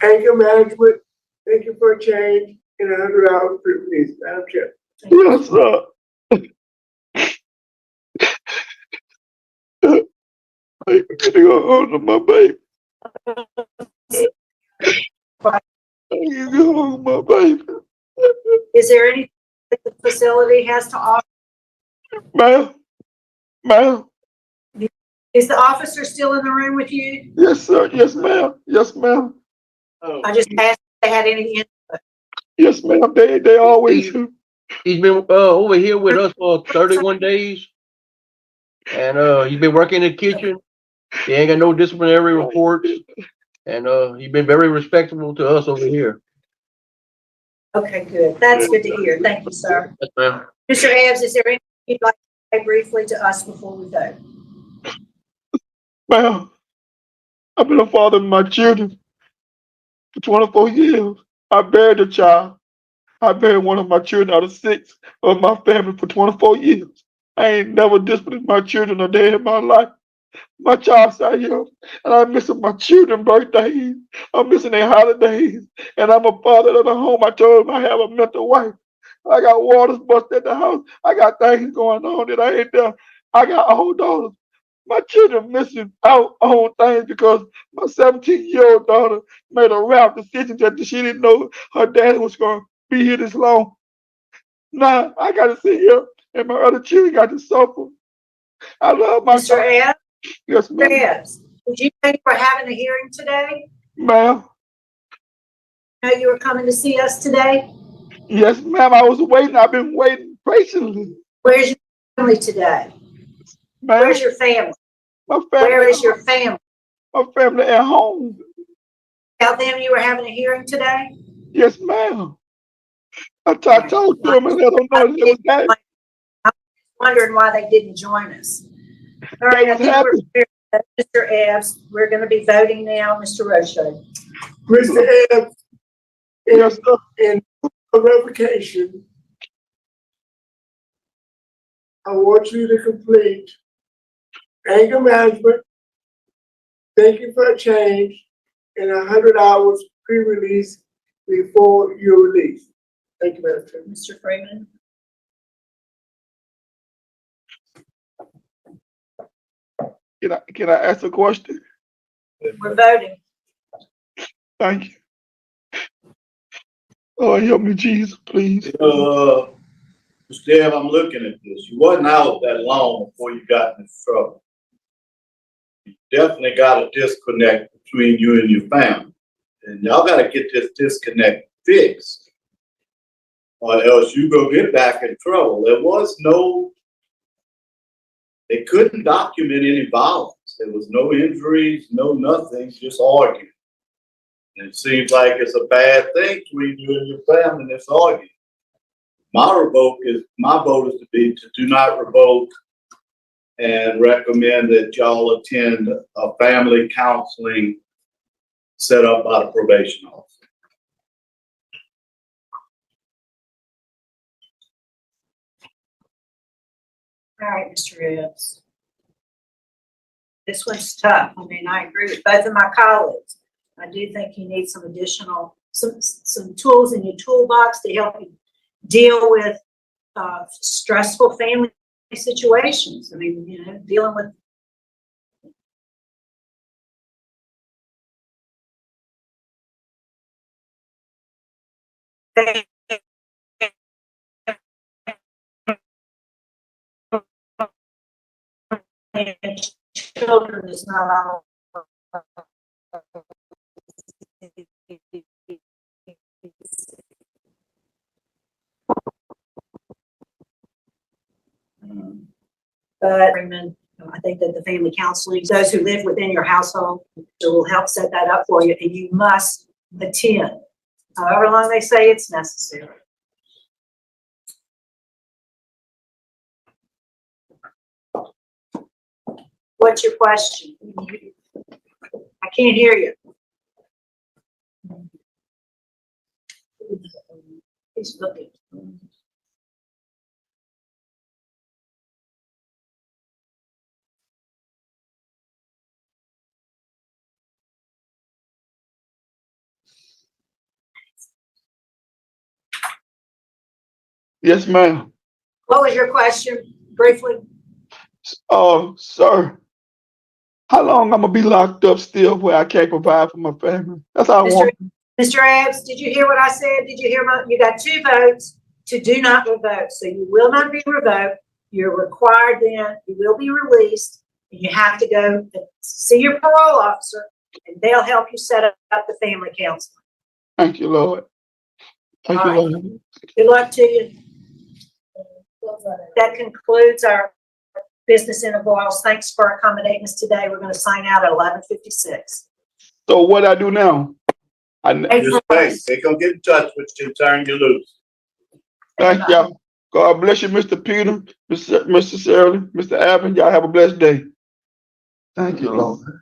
anger management, thinking for a change, in 100 hours pre-release, Madam Chair. Yes, sir. I'm getting a hold of my baby. I'm getting a hold of my baby. Is there anything that the facility has to offer? Ma'am. Is the officer still in the room with you? Yes, sir. Yes, ma'am. Yes, ma'am. I just asked if they had any input. Yes, ma'am. They always do. He's been over here with us for 31 days. And he's been working in the kitchen. He ain't got no disciplinary reports. And he's been very respectable to us over here. Okay, good. That's good to hear. Thank you, sir. Yes, ma'am. Mr. Ebbs, is there anything you'd like to say briefly to us before we go? Ma'am, I've been a father to my children. for 24 years. I buried a child. I buried one of my children out of 6 of my family for 24 years. I ain't never disciplined my children a day in my life. My child sat here, and I'm missing my children's birthdays. I'm missing their holidays, and I'm a father of the home. I told them I have a mental wife. I got waters busted at the house. I got things going on that I ain't done. I got old daughters. My children missing out on things because my 17-year-old daughter made a rap decision that she didn't know her daddy was going to be here this long. Now I got to sit here, and my other children got to suffer. I love my Mr. Ebb, Yes, Mr. ma'am. Ebbs, did you know you were having a hearing today? Ma'am. Know you were coming to see us today? Yes, ma'am. I was waiting. I've been waiting patiently. Where's your family today? Ma'am. Where's your family? My family. Where is your family? My family at home. Tell them you were having a hearing today? Yes, ma'am. I told them and let them know that it was happy. I'm wondering why they didn't join us. All right, I think we're prepared. Mr. Ebbs, we're going to be voting now. Mr. Rocho. Mr. Ebbs, Yes, sir. in revocation, I want you to complete anger management, thinking for a change, and 100 hours pre-release before your release. Thank you, Madam Chair. Mr. Freeman. Can I ask a question? We're voting. Thank you. Oh, help me, Jesus, please. Mr. Ebb, I'm looking at this. You wasn't out that long before you got in trouble. You definitely got a disconnect between you and your family. And y'all got to get this disconnect fixed, or else you go get back in trouble. They couldn't document any violence. There was no injuries, no nothing, just arguing. And it seems like it's a bad thing between you and your family in this argument. My vote is to do not revoke and recommend that y'all attend a family counseling set up by the probation officer. All right, Mr. Ebbs. This one's tough. I mean, I agree with both of my colleagues. I do think you need some additional, some tools in your toolbox to help you deal with stressful family situations. I mean, you know, dealing with children is not all. But I think that the family counseling, those who live within your household, will help set that up for you, and you must attend, however long they say it's necessary. What's your question? I can't hear you. He's looking. Yes, ma'am. What was your question, briefly? Sir, how long I'm gonna be locked up still where I can't provide for my family? That's all I want. Mr. Ebbs, did you hear what I said? Did you hear you got 2 votes to do not revoke. So you will not be revoked. You're required then, you will be released, and you have to go see your parole officer, and they'll help you set up the family counseling. Thank you, Lord. Thank you, Lord. Good luck to you. That concludes our business intervals. Thanks for accommodating us today. We're going to sign out at 11:56. So what I do now? Just wait. They gonna get in touch with you, turn you loose. Thank y'all. God bless you, Mr. Peter, Mr. Shirley, Mr. Alvin. Y'all have a blessed day. Thank you, Lord.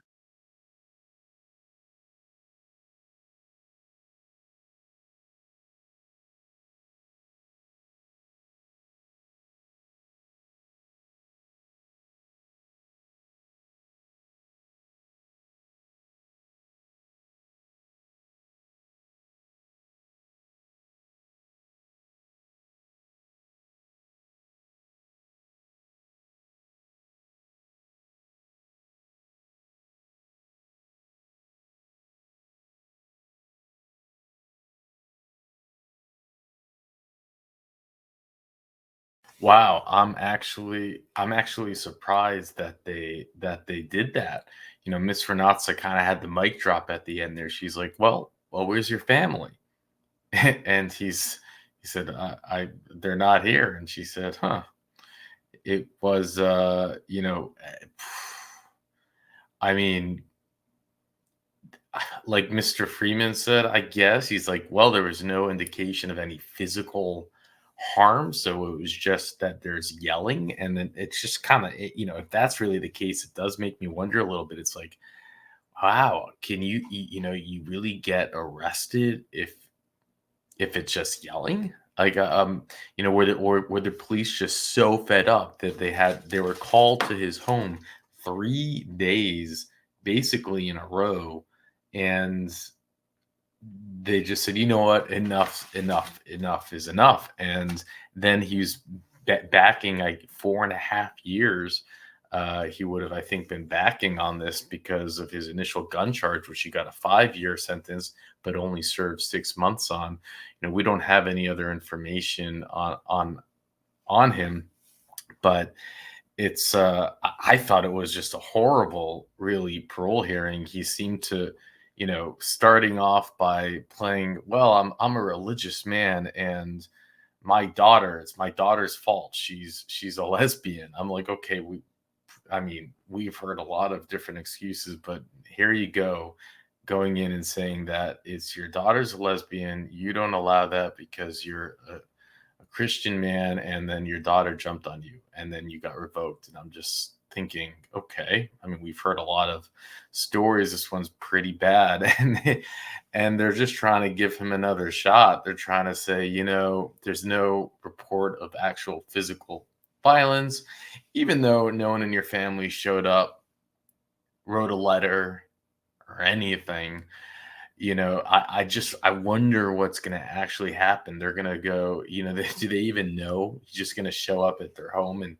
Wow, I'm actually surprised that they did that. You know, Miss Renatza kind of had the mic drop at the end there. She's like, "Well, where's your family?" And he said, they're not here." And she said, "Huh." It was, I mean, like Mr. Freeman said, I guess he's like, well, there was no indication of any physical harm, so it was just that there's yelling, and then it's just kind of, if that's really the case, it does make me wonder a little bit. It's like, wow, can you really get arrested if it's just yelling? Like, were the police just so fed up that they were called to his home 3 days basically in a row, and they just said, you know what, enough is enough. And then he was backing like 4.5 years. He would have, I think, been backing on this because of his initial gun charge, which he got a 5-year sentence, but only served 6 months on. We don't have any other information on him, but it's I thought it was just a horrible, really, parole hearing. He seemed to, starting off by playing, well, I'm a religious man, and it's my daughter's fault. She's a lesbian. I'm like, okay, we've heard a lot of different excuses, but here you go, going in and saying that it's your daughter's a lesbian. You don't allow that because you're a Christian man, and then your daughter jumped on you, and then you got revoked. And I'm just thinking, okay, we've heard a lot of stories. This one's pretty bad, and they're just trying to give him another shot. They're trying to say, there's no report of actual physical violence, even though no one in your family showed up, wrote a letter, or anything. I wonder what's going to actually happen. They're going to go, do they even know he's just going to show up at their home,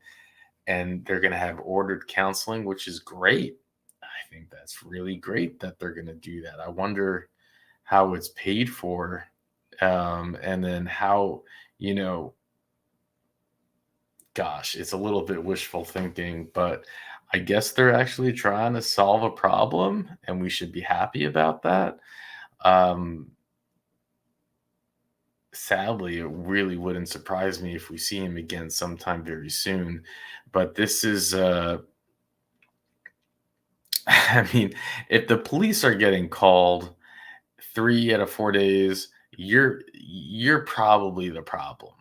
and they're going to have ordered counseling, which is great. I think that's really great that they're going to do that. I wonder how it's paid for, and then how, gosh, it's a little bit wishful thinking, but I guess they're actually trying to solve a problem, and we should be happy about that. Sadly, it really wouldn't surprise me if we see him again sometime very soon. But this is, if the police are getting called 3 out of 4 days, you're probably the problem.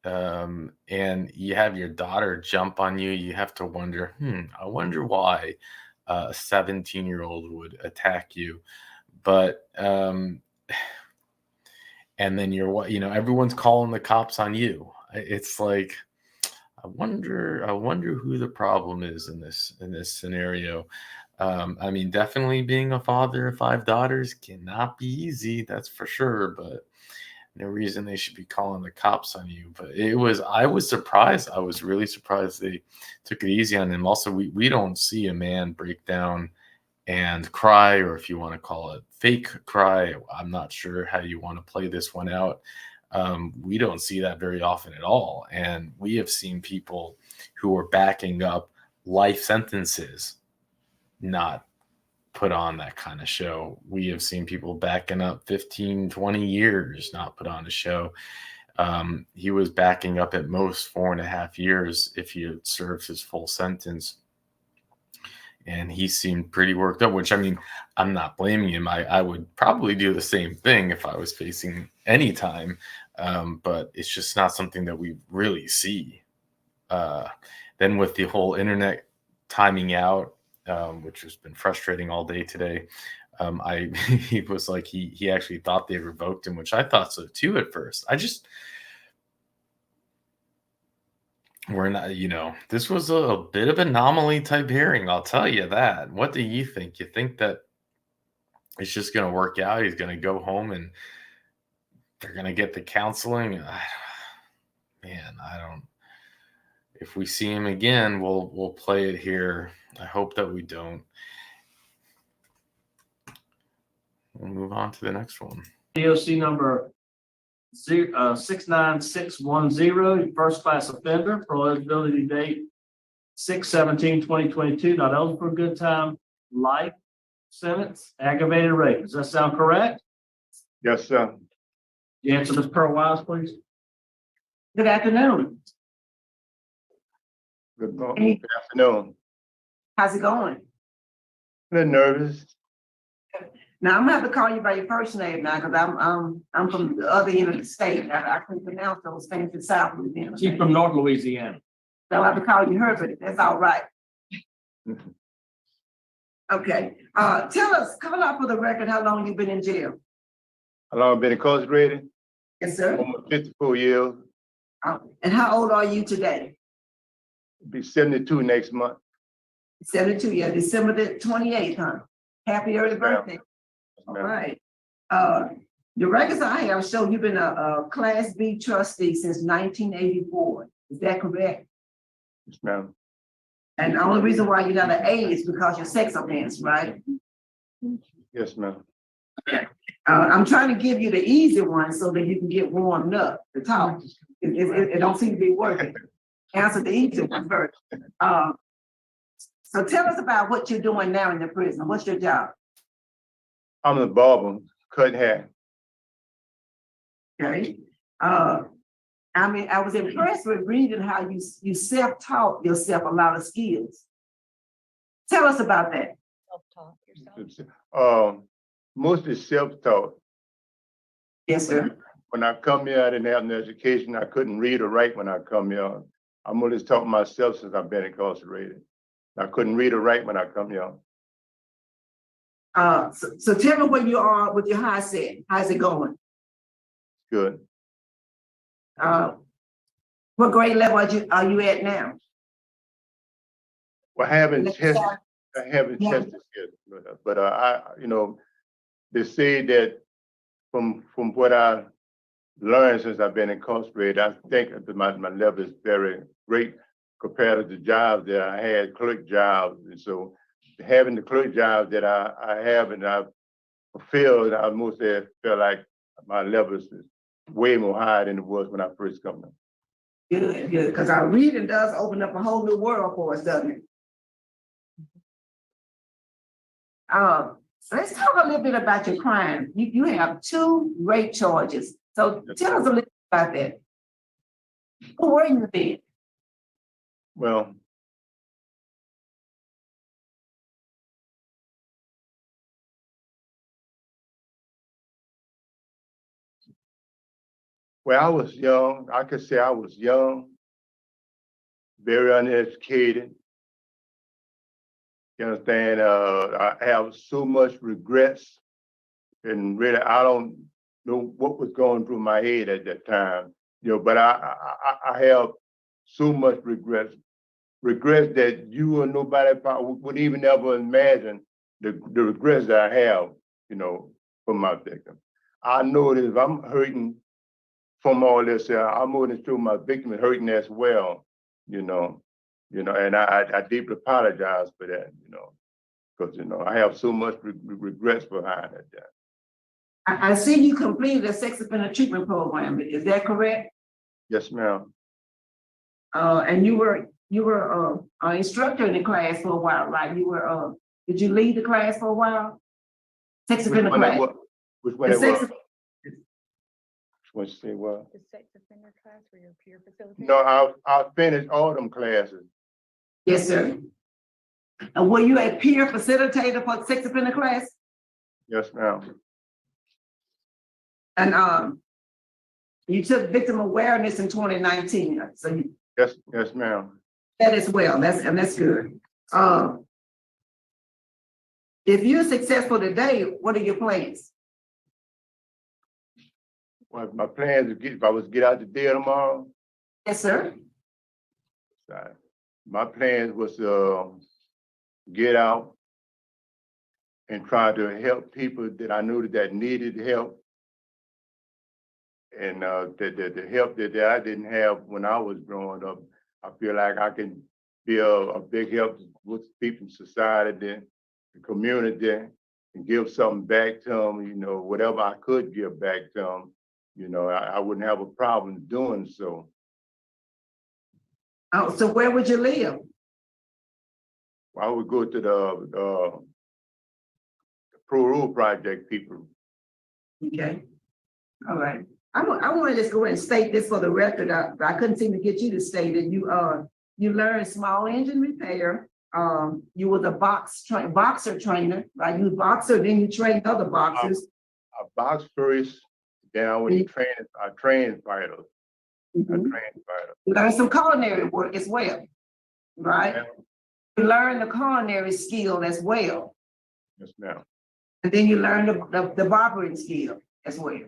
And you have your daughter jump on you. You have to wonder, I wonder why a 17-year-old would attack you. But and then everyone's calling the cops on you. It's like, I wonder who the problem is in this scenario. Definitely being a father of 5 daughters cannot be easy, that's for sure, but no reason they should be calling the cops on you. But I was surprised. I was really surprised they took it easy on him. Also, we don't see a man break down and cry, or if you want to call it fake cry. I'm not sure how you want to play this one out. We don't see that very often at all. And we have seen people who are backing up life sentences not put on that kind of show. We have seen people backing up 15, 20 years not put on a show. He was backing up at most 4.5 years if he had served his full sentence. And he seemed pretty worked up, which, I'm not blaming him. I would probably do the same thing if I was facing any time. But it's just not something that we really see. Then with the whole internet timing out, which has been frustrating all day today, he was like, he actually thought they revoked him, which I thought so too at first. We're not, this was a bit of an anomaly type hearing, I'll tell you that. What do you think? You think that it's just going to work out? He's going to go home and they're going to get the counseling? Man, I don't. If we see him again, we'll play it here. I hope that we don't. We'll move on to the next one. DOC number 69610, first class offender, parole eligibility date 6/17/2022, not eligible for good time, life sentence, aggravated rape. Does that sound correct? Yes, sir. You answer Ms. Pearl Wiles, please. Good afternoon. Good morning. Good afternoon. How's it going? A little nervous. Now I'm gonna have to call you by your first name now, because I'm from the other end of the state. I can pronounce those things in South Louisiana. She's from North Louisiana. So I have to call you Herbert, if that's all right. Okay, tell us, call out for the record, how long you've been in jail? How long been incarcerated? Yes, sir. Almost 54 years. And how old are you today? Be 72 next month. 72, yeah, December the 28th, huh? Happy early Yes, ma'am. birthday. All ma'am. right. The records I have show you've been a Class B trustee since 1984. Is that correct? Yes, ma'am. And the only reason why you're not an A is because you're sex offense, right? Yes, ma'am. I'm trying to give you the easy one so that you can get warmed up to talk. It don't seem to be working. Answer the easy one first. So tell us about what you're doing now in the prison. What's your job? I'm a barber, cut hair. Okay. I mean, I was impressed with reading how you self-taught yourself a lot of skills. Tell us about that. Self-taught yourself. Mostly self-taught. Yes, sir. When I come here, I didn't have an education. I couldn't read or write when I come here. I'm only taught myself since I've been incarcerated. I couldn't read or write when I come here. So tell me where you are with your high set. How's it going? Good. What grade level are you at now? Well, I haven't tested Yeah. yet, but they say that from what I learned since I've been incarcerated, I think that my level is very great compared to the jobs that I had, clerk jobs. And so having the clerk jobs that I have and I've fulfilled, I mostly feel like my level is way more higher than it was when I first come in. Good, good, because our reading does open up a whole new world for us, doesn't it? Let's talk a little bit about your crime. You have 2 rape charges. So tell us a little bit about that. Who were you then? Well, I was young. I could say I was young, very uneducated. You understand? I have so much regrets, and really, I don't know what was going through my head at that time. But I have so much regrets that you or nobody probably would even ever imagine the regrets that I have, from my victim. I know that if I'm hurting from all this, I'm more than sure my victim is hurting as well, and I deeply apologize for that, because, I have so much regrets behind it. I see you completed a sex offender treatment program. Is that correct? Yes, ma'am. And you were an instructor in the class for a while, right? Did you lead the class for a while? Sex offender class. Which one it was? What you say, what? The sex offender class where you're peer facilitator? No, I finished all them classes. Yes, sir. And were you a peer facilitator for the sex offender class? Yes, ma'am. And you took victim awareness in 2019. So you, Yes, ma'am. that as well. That's good. If you're successful today, what are your plans? Well, my plan is if I was to get out the jail tomorrow. Yes, sir. My plan was to get out and try to help people that I knew that needed help, and the help that I didn't have when I was growing up. I feel like I can be a big help with people in society, the community, and give something back to them. Whatever I could give back to them. you know, I wouldn't have a problem doing so. Oh, so where would you live? I would go to the Parole Project people. Okay, all right. I want to just go ahead and state this for the record. I couldn't seem to get you to state it. You learned small engine repair. You were the boxer trainer, right? You was boxer, then you trained other boxers. I boxed first, then I went to train. I trained fighters. I trained fighters. You learned some culinary work as well, right? Yes, You learned the culinary skill as well. yes, ma'am. And then you learned the barbering skill as well.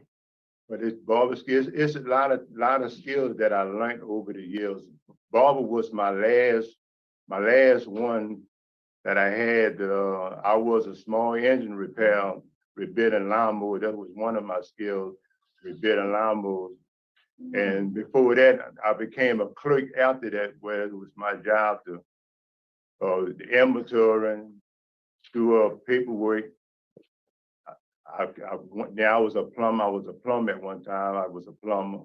But it's barber skills. It's a lot of skills that I learned over the years. Barber was my last one that I had. I was a small engine repair, rebuilding lawnmower. That was one of my skills, rebuilding lawnmowers. And before that, I became a clerk after that, where it was my job to the inventory, do paperwork. I was a plumber. I was a plumber at one time. I was a plumber.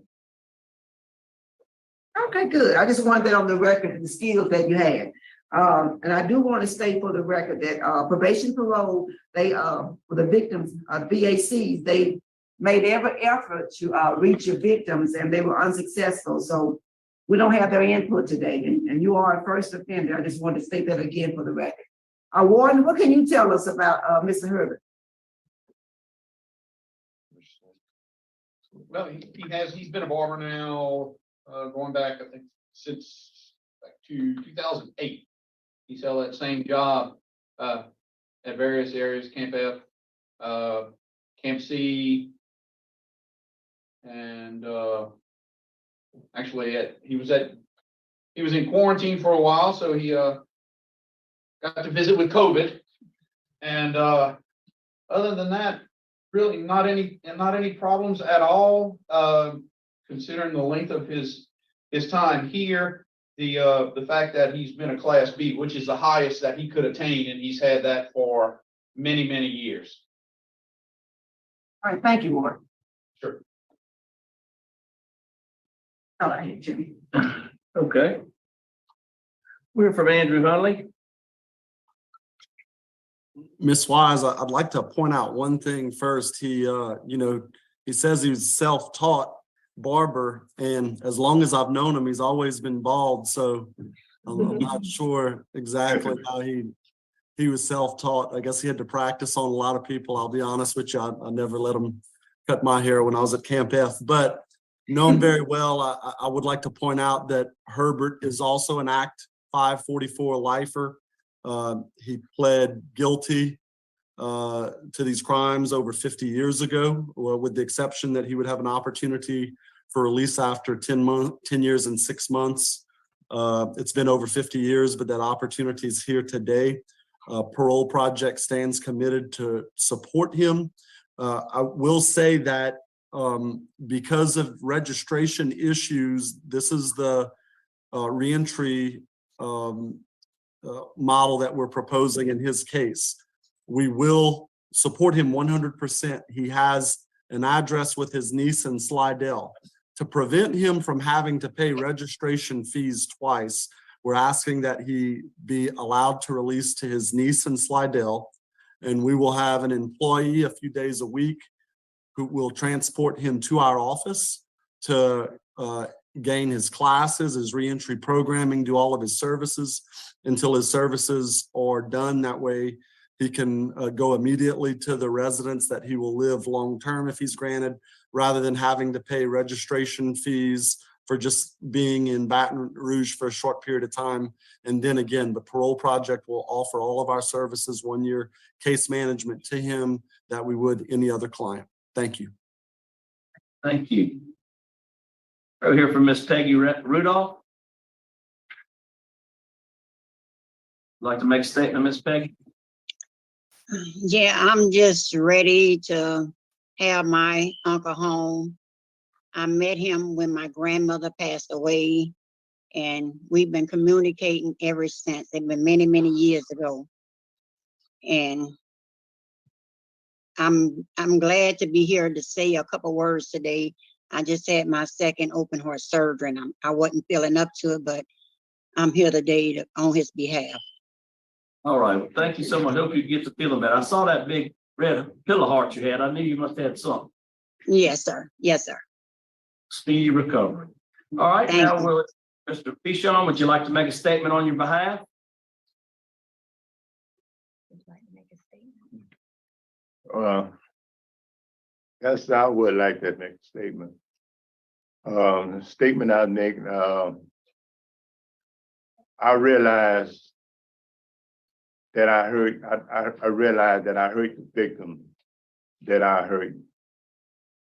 Okay, good. I just wanted that on the record, the skills that you had. And I do want to state for the record that probation parole, they for the victims, BACs, they made every effort to reach your victims, and they were unsuccessful. So we don't have their input today, and you are a first offender. I just want to state that again for the record. Warden, what can you tell us about Mr. Herbert? Well, he's been a barber now, going back, I think, since back to 2008. He's held that same job at various areas, Camp F, Camp C, and actually he was in quarantine for a while, so he got to visit with COVID. And other than that, really not any problems at all, considering the length of his time here, the fact that he's been a Class B, which is the highest that he could attain, and he's had that for many years. All right, thank you, Ward. Sure. All right, Jimmy. Okay. We're from Andrew Hunley. Ms. Wise, I'd like to point out one thing first. He says he was self-taught barber, and as long as I've known him, he's always been bald. So I'm not sure exactly how he was self-taught. I guess he had to practice on a lot of people. I'll be honest with you, I never let him cut my hair when I was at Camp F, but know him very well. I would like to point out that Herbert is also an Act 544 lifer. He pled guilty to these crimes over 50 years ago, with the exception that he would have an opportunity for release after 10 years and 6 months. It's been over 50 years, but that opportunity is here today. Parole Project stands committed to support him. I will say that because of registration issues, this is the reentry model that we're proposing in his case. We will support him 100%. He has an address with his niece in Slidell. To prevent him from having to pay registration fees twice, we're asking that he be allowed to release to his niece in Slidell, and we will have an employee a few days a week who will transport him to our office to gain his classes, his reentry programming, do all of his services until his services are done. That way he can go immediately to the residence that he will live long-term if he's granted, rather than having to pay registration fees for just being in Baton Rouge for a short period of time. And then again, the Parole Project will offer all of our services, 1-year case management to him that we would any other client. Thank you. Thank you. We'll hear from Ms. Peggy Rudolph. Like to make a statement, Ms. Peggy? Yeah, I'm just ready to have my uncle home. I met him when my grandmother passed away, and we've been communicating ever since. It's been many years ago. And I'm glad to be here to say a couple words today I just had my second open heart surgery and I wasn't feeling up to it, but I'm here today on his behalf. All right, well, thank you so much. Hope you get to feeling better. I saw that big red pillow heart you had. I knew you must have had something. Yes, sir. Yes, sir. Speedy recovery. All right, Thank now you. will Mr. Pichon, would you like to make a statement on your behalf? Yes, I would like to make a statement. The statement I make, I realized that I realized that I hurt the victim that I hurt.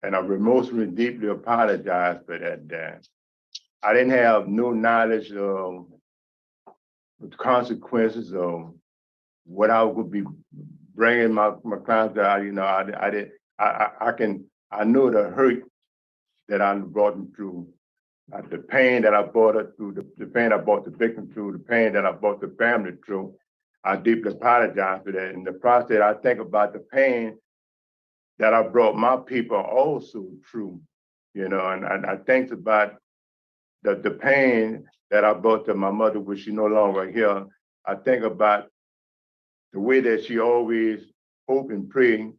And I remorsefully deeply apologize for that. I didn't have no knowledge of the consequences of what I would be bringing my clients to. You know, I know the hurt that I brought them through, the pain that I brought it through, the pain I brought the victim through, the pain that I brought the family through. I deeply apologize for that. In the process, I think about the pain that I brought my people also through, you know, and I think about the pain that I brought to my mother, which she no longer here. I think about the way that she always hoped and prayed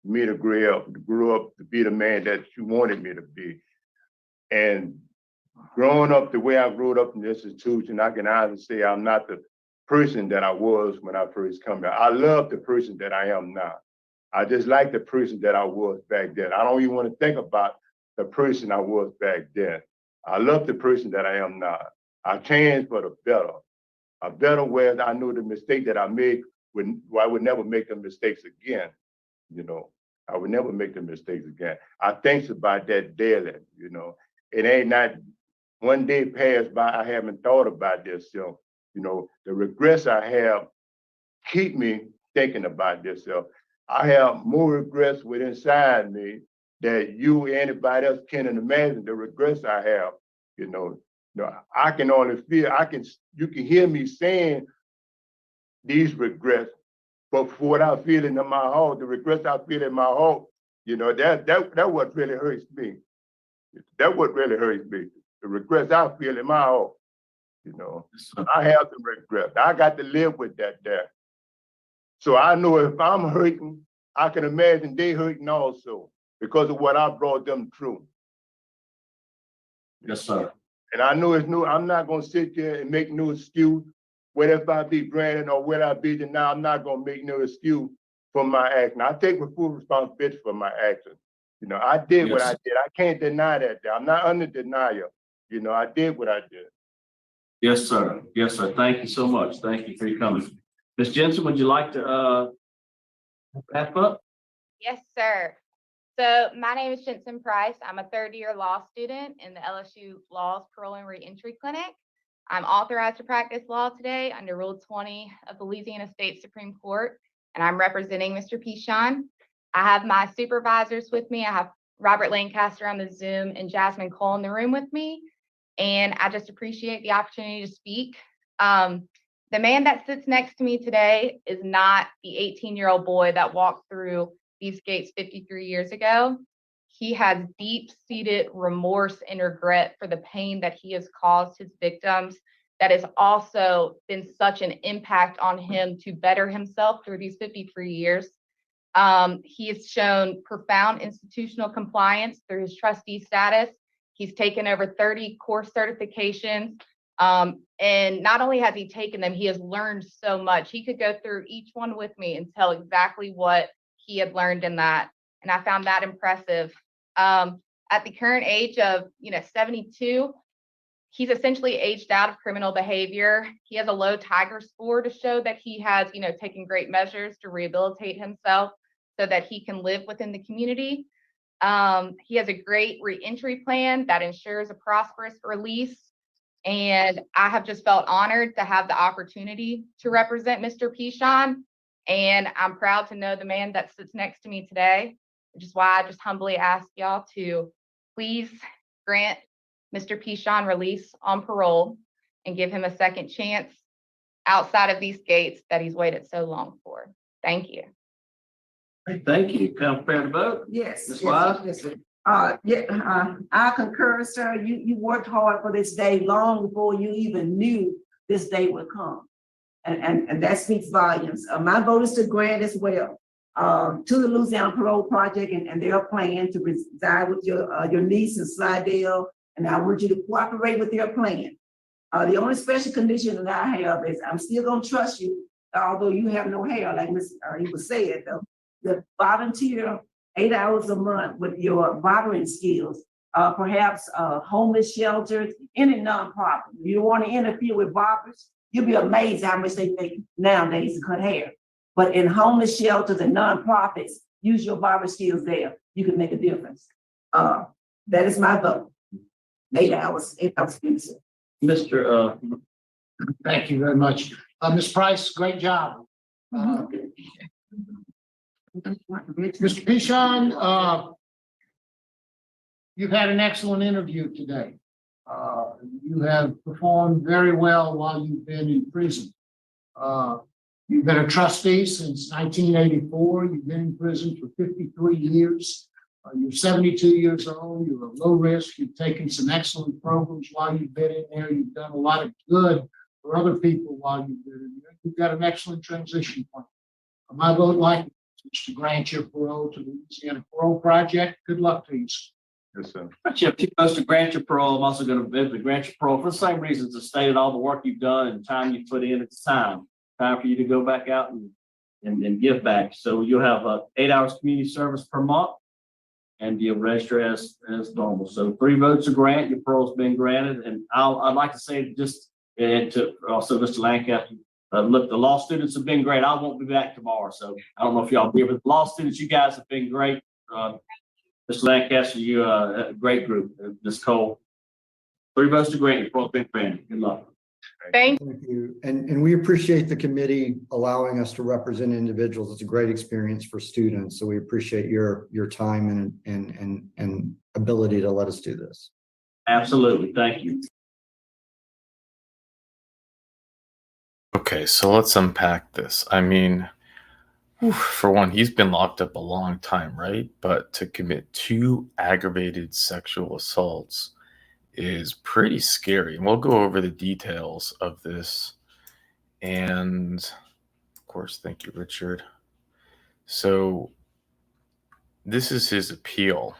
me to grow up to be the man that she wanted me to be. And growing up the way I grew up in the institution, I can honestly say I'm not the person that I was when I first come here. I love the person that I am now. I just like the person that I was back then. I don't even want to think about the person I was back then. I love the person that I am now. I changed for the better. A better way. I knew the mistake that I made, I would never make the mistakes again. You know, I would never make the mistakes again. I think about that daily, you know. It ain't not one day passed by I haven't thought about this. So, you know, the regrets I have keep me thinking about this. So I have more regrets within inside me that you, anybody else can't imagine the regrets I have. You know, I can only feel, you can hear me saying these regrets, but for what I feel in my heart, the regrets I feel in my heart, you know, that what really hurts me. That what really hurts me. The regrets I feel in my heart, you know. I have some regrets. I got to live with that there. So I know if I'm hurting, I can imagine they hurting also because of what I brought them through. Yes, sir. And I know I'm not gonna sit there and make no excuse. Whether if I be granted or whether I be denied, I'm not gonna make no excuse for my action. I take my full responsibility for my action. You know, I did what I did. I can't deny that. I'm not under denial. You know, I did what I did. Yes, sir. Yes, sir. Thank you so much. Thank you for your coming. Ms. Jensen, would you like to wrap up? Yes, sir. So my name is Jensen Price. I'm a third-year law student in the LSU Law's Parole and Reentry Clinic. I'm authorized to practice law today under Rule 20 of the Louisiana State Supreme Court, and I'm representing Mr. Pichon. I have my supervisors with me. I have Robert Lancaster on the Zoom and Jasmine Cole in the room with me, and I just appreciate the opportunity to speak. The man that sits next to me today is not the 18-year-old boy that walked through these gates 53 years ago. He has deep-seated remorse and regret for the pain that he has caused his victims. That has also been such an impact on him to better himself through these 53 years. He has shown profound institutional compliance through his trustee status. He's taken over 30 course certifications. And not only has he taken them, he has learned so much. He could go through each one with me and tell exactly what he had learned in that. And I found that impressive. At the current age of 72, he's essentially aged out of criminal behavior. He has a low Tiger score to show that he has, taken great measures to rehabilitate himself so that he can live within the community. He has a great reentry plan that ensures a prosperous release. And I have just felt honored to have the opportunity to represent Mr. Pichon. And I'm proud to know the man that sits next to me today, which is why I just humbly ask y'all to please grant Mr. Pichon release on parole and give him a second chance outside of these gates that he's waited so long for. Thank you. Thank you. Come prepare to vote. Yes. Ms. Yes, Wise? yes, sir. I concur, sir. You worked hard for this day long before you even knew this day would come. And that speaks volumes. My vote is to grant as well, to the Louisiana Parole Project and their plan to reside with your niece in Slidell. And I want you to cooperate with their plan. The only special condition that I have is I'm still gonna trust you, although you have no hair, like he was saying, though. The volunteer 8 hours a month with your barbering skills, perhaps homeless shelters, any nonprofit. You don't want to interfere with barbers. You'll be amazed how much they make nowadays to cut hair. But in homeless shelters and nonprofits, use your barber skills there. You can make a difference. That is my vote. 8 hours, 8 hours. Mr. Thank you very much. Ms. Price, great job. Mr. Pishon, you've had an excellent interview today. You have performed very well while you've been in prison. You've been a trustee since 1984. You've been in prison for 53 years. You're 72 years old. You're a low risk. You've taken some excellent programs while you've been in there. You've done a lot of good for other people while you've been in there. You've got an excellent transition plan. My vote, like, is to grant your parole to the Louisiana Parole Project. Good luck to you. Yes, sir. Chip, you're supposed to grant your parole. I'm also going to grant your parole for the same reasons as stated, all the work you've done and time you put in. It's time for you to go back out and give back. So you'll have 8 hours community service per month and you'll register as normal. So 3 votes to grant, your parole's been granted. And I'd like to say just to also Mr. Lancaster, look, the law students have been great. I won't be back tomorrow. So I don't know if y'all be here, but the law students, you guys have been great. Mr. Lancaster, you're a great group. Ms. Cole, 3 votes to grant, your parole's been granted. Good luck. Thank you. And we appreciate the committee allowing us to represent individuals. It's a great experience for students. So we appreciate your time and ability to let us do this. Absolutely. Thank you. Okay, so let's unpack this. I mean, for one, he's been locked up a long time, right? But to commit 2 aggravated sexual assaults is pretty scary. And we'll go over the details of this. And of course, thank you, Richard. So this is his appeal.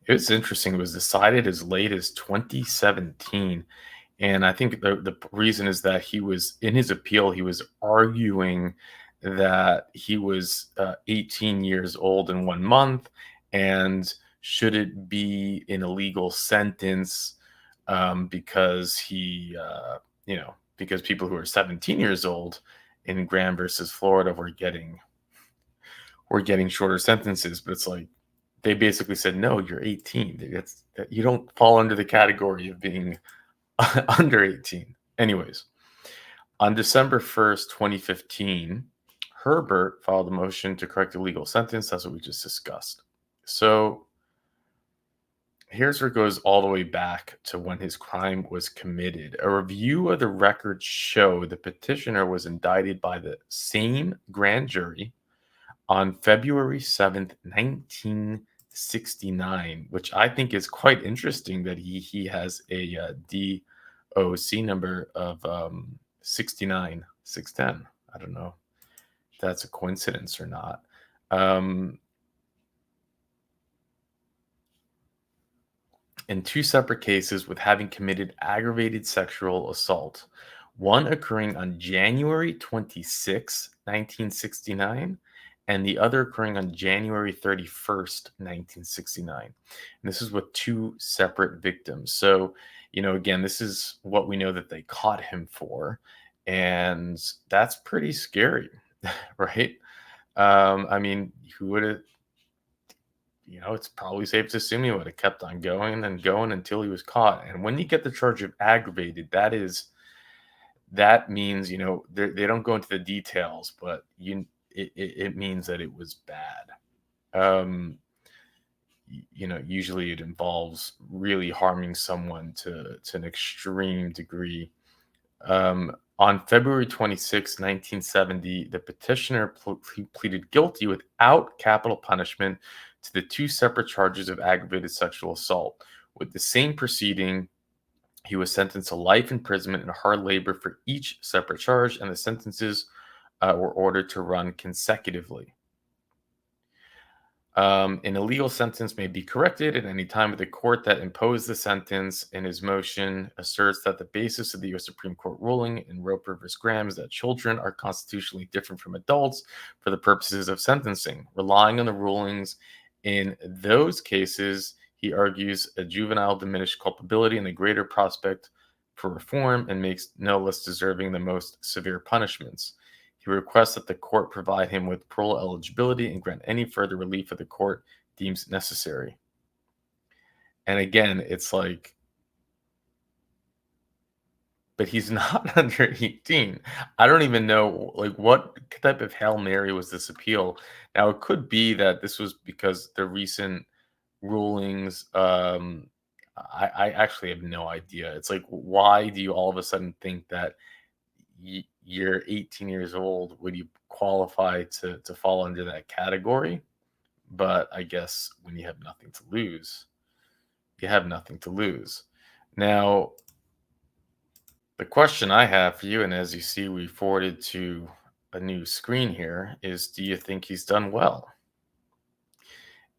It's interesting. It was decided as late as 2017. And I think the reason is that he was, in his appeal, he was arguing that he was 18 years old in 1 month, and should it be an illegal sentence because he, because people who are 17 years old in Graham versus Florida were getting shorter sentences. But it's like, they basically said, no, you're 18. You don't fall under the category of being under 18. Anyways, on December 1st, 2015, Herbert filed a motion to correct the legal sentence. That's what we just discussed. So here's where it goes all the way back to when his crime was committed. A review of the records show the petitioner was indicted by the same grand jury on February 7th, 1969, which I think is quite interesting that he has a DOC number of 69610. I don't know if that's a coincidence or not. In 2 separate cases with having committed aggravated sexual assault, one occurring on January 26, 1969, and the other occurring on January 31st, 1969. And this is with 2 separate victims. So, again, this is what we know that they caught him for. And that's pretty scary, right? I mean, who would have, it's probably safe to assume he would have kept on going and then going until he was caught. And when you get the charge of aggravated, that means, they don't go into the details, but it means that it was bad. Usually it involves really harming someone to an extreme degree. On February 26, 1970, the petitioner pleaded guilty without capital punishment to the 2 separate charges of aggravated sexual assault. With the same proceeding, he was sentenced to life imprisonment and hard labor for each separate charge, and the sentences were ordered to run consecutively. An illegal sentence may be corrected at any time, but the court that imposed the sentence in his motion asserts that the basis of the U.S. Supreme Court ruling in Roper v. Graham is that children are constitutionally different from adults for the purposes of sentencing. Relying on the rulings in those cases, he argues a juvenile diminished culpability and a greater prospect for reform and makes no less deserving the most severe punishments. He requests that the court provide him with parole eligibility and grant any further relief that the court deems necessary. And again, it's like, but he's not under 18. I don't even know, like, what type of Hail Mary was this appeal? Now, it could be that this was because the recent rulings, I actually have no idea. It's like, why do you all of a sudden think that you're 18 years old, would you qualify to fall under that category? But I guess when you have nothing to lose, you have nothing to lose. Now, the question I have for you, and as you see, we forwarded to a new screen here, is do you think he's done well?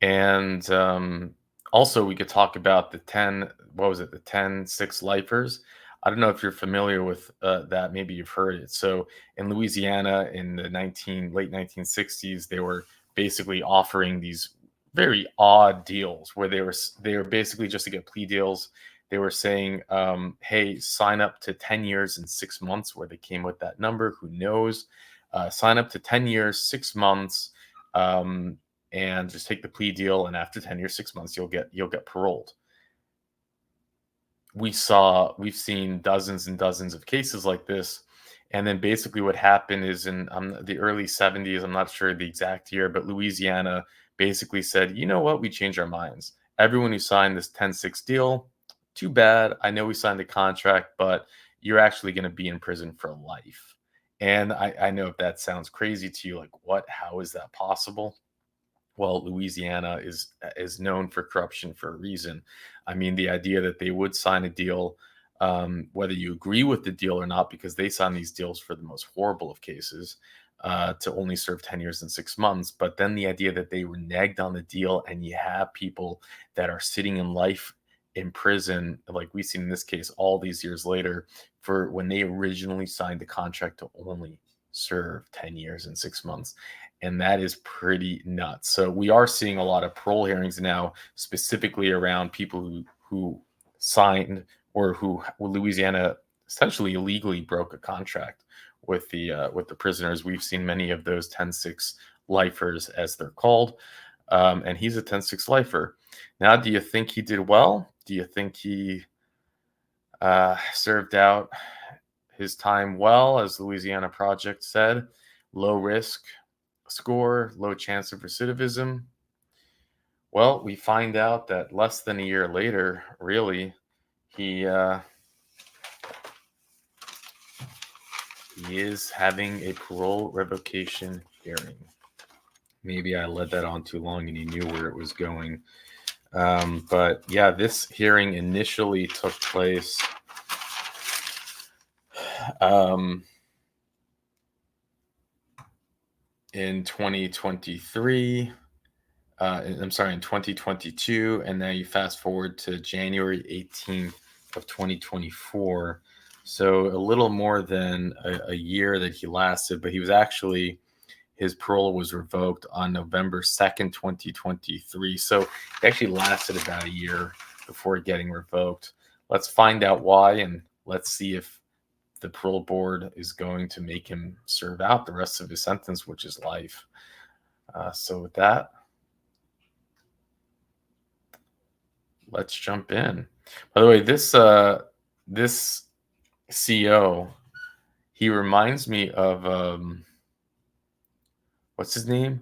And also, we could talk about the 10-6 lifers. I don't know if you're familiar with that. Maybe you've heard it. So in Louisiana in the late 1960s, they were basically offering these very odd deals where they were basically, just to get plea deals, they were saying, hey, sign up to 10 years and 6 months, where they came with that number, who knows? Sign up to 10 years, 6 months, and just take the plea deal. And after 10 years, 6 months, you'll get paroled. We've seen dozens and dozens of cases like this. And then basically what happened is in the early 70s, I'm not sure the exact year, but Louisiana basically said, you know what, we changed our minds. Everyone who signed this 10-6 deal, too bad. I know we signed a contract, but you're actually going to be in prison for life. And I know if that sounds crazy to you, like, what? How is that possible? Well, Louisiana is known for corruption for a reason. I mean, the idea that they would sign a deal, whether you agree with the deal or not, because they sign these deals for the most horrible of cases, to only serve 10 years and 6 months. But then the idea that they reneged on the deal, and you have people that are sitting in life in prison, like we've seen in this case, all these years later, for when they originally signed the contract to only serve 10 years and 6 months. And that is pretty nuts. So we are seeing a lot of parole hearings now, specifically around people who signed, or who Louisiana essentially illegally broke a contract with the prisoners. We've seen many of those 10-6 lifers, as they're called, and he's a 10-6 lifer. Now, do you think he did well? Do you think he served out his time well? As Louisiana Project said, low risk score, low chance of recidivism. Well, we find out that less than a year later, really, he is having a parole revocation hearing. Maybe I led that on too long and he knew where it was going. But yeah, this hearing initially took place in 2023. I'm sorry, in 2022, and now you fast forward to January 18th of 2024. So a little more than a year that he lasted, but he was actually, his parole was revoked on November 2nd, 2023. So it actually lasted about a year before getting revoked. Let's find out why, and let's see if the parole board is going to make him serve out the rest of his sentence, which is life. So with that, let's jump in. By the way, this CO, he reminds me of what's his name?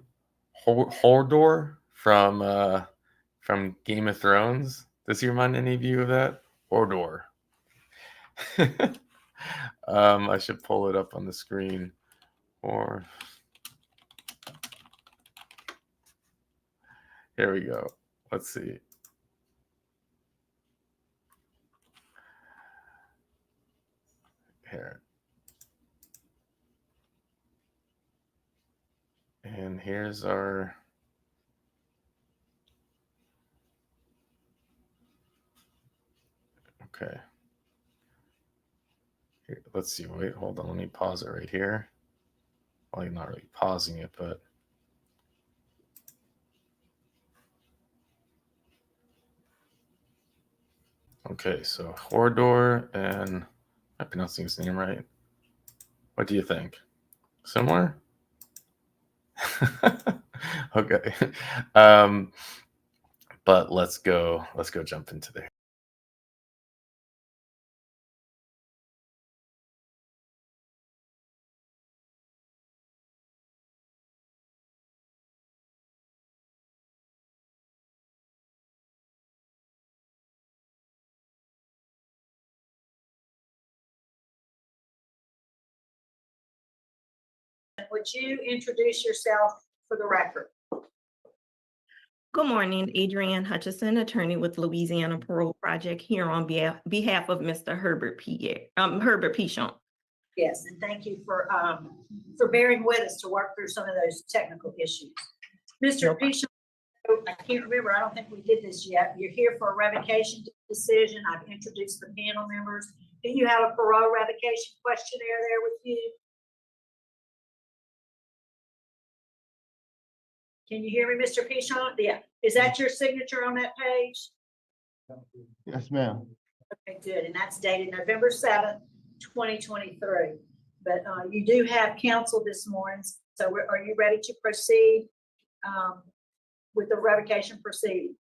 Hodor from Game of Thrones. Does he remind any of you of that? Hodor. I should pull it up on the screen. Or Here we go. Let's see. Here. And here's our okay. Here, let's see. Wait, hold on. Let me pause it right here. Well, I'm not really pausing it, but okay. So Hordor, and am I pronouncing his name right? What do you think? Similar? Okay. But let's go jump into there. Would you introduce yourself for the record? Good morning, Adrienne Hutchison, attorney with Louisiana Parole Project, here on behalf of Mr. Herbert P DOC. Yes, and thank you for bearing with us to work through some of those technical issues. Mr. Pichon, I can't remember, I don't think we did this yet. You're here for a revocation decision. I've introduced the panel members. Do you have a parole revocation questionnaire there with you? Can you hear me, Mr. Pichon? Yeah. Is that your signature on that page? Yes, ma'am. Okay, good. And that's dated November 7th, 2023. But you do have counsel this morning. So are you ready to proceed with the revocation proceeding?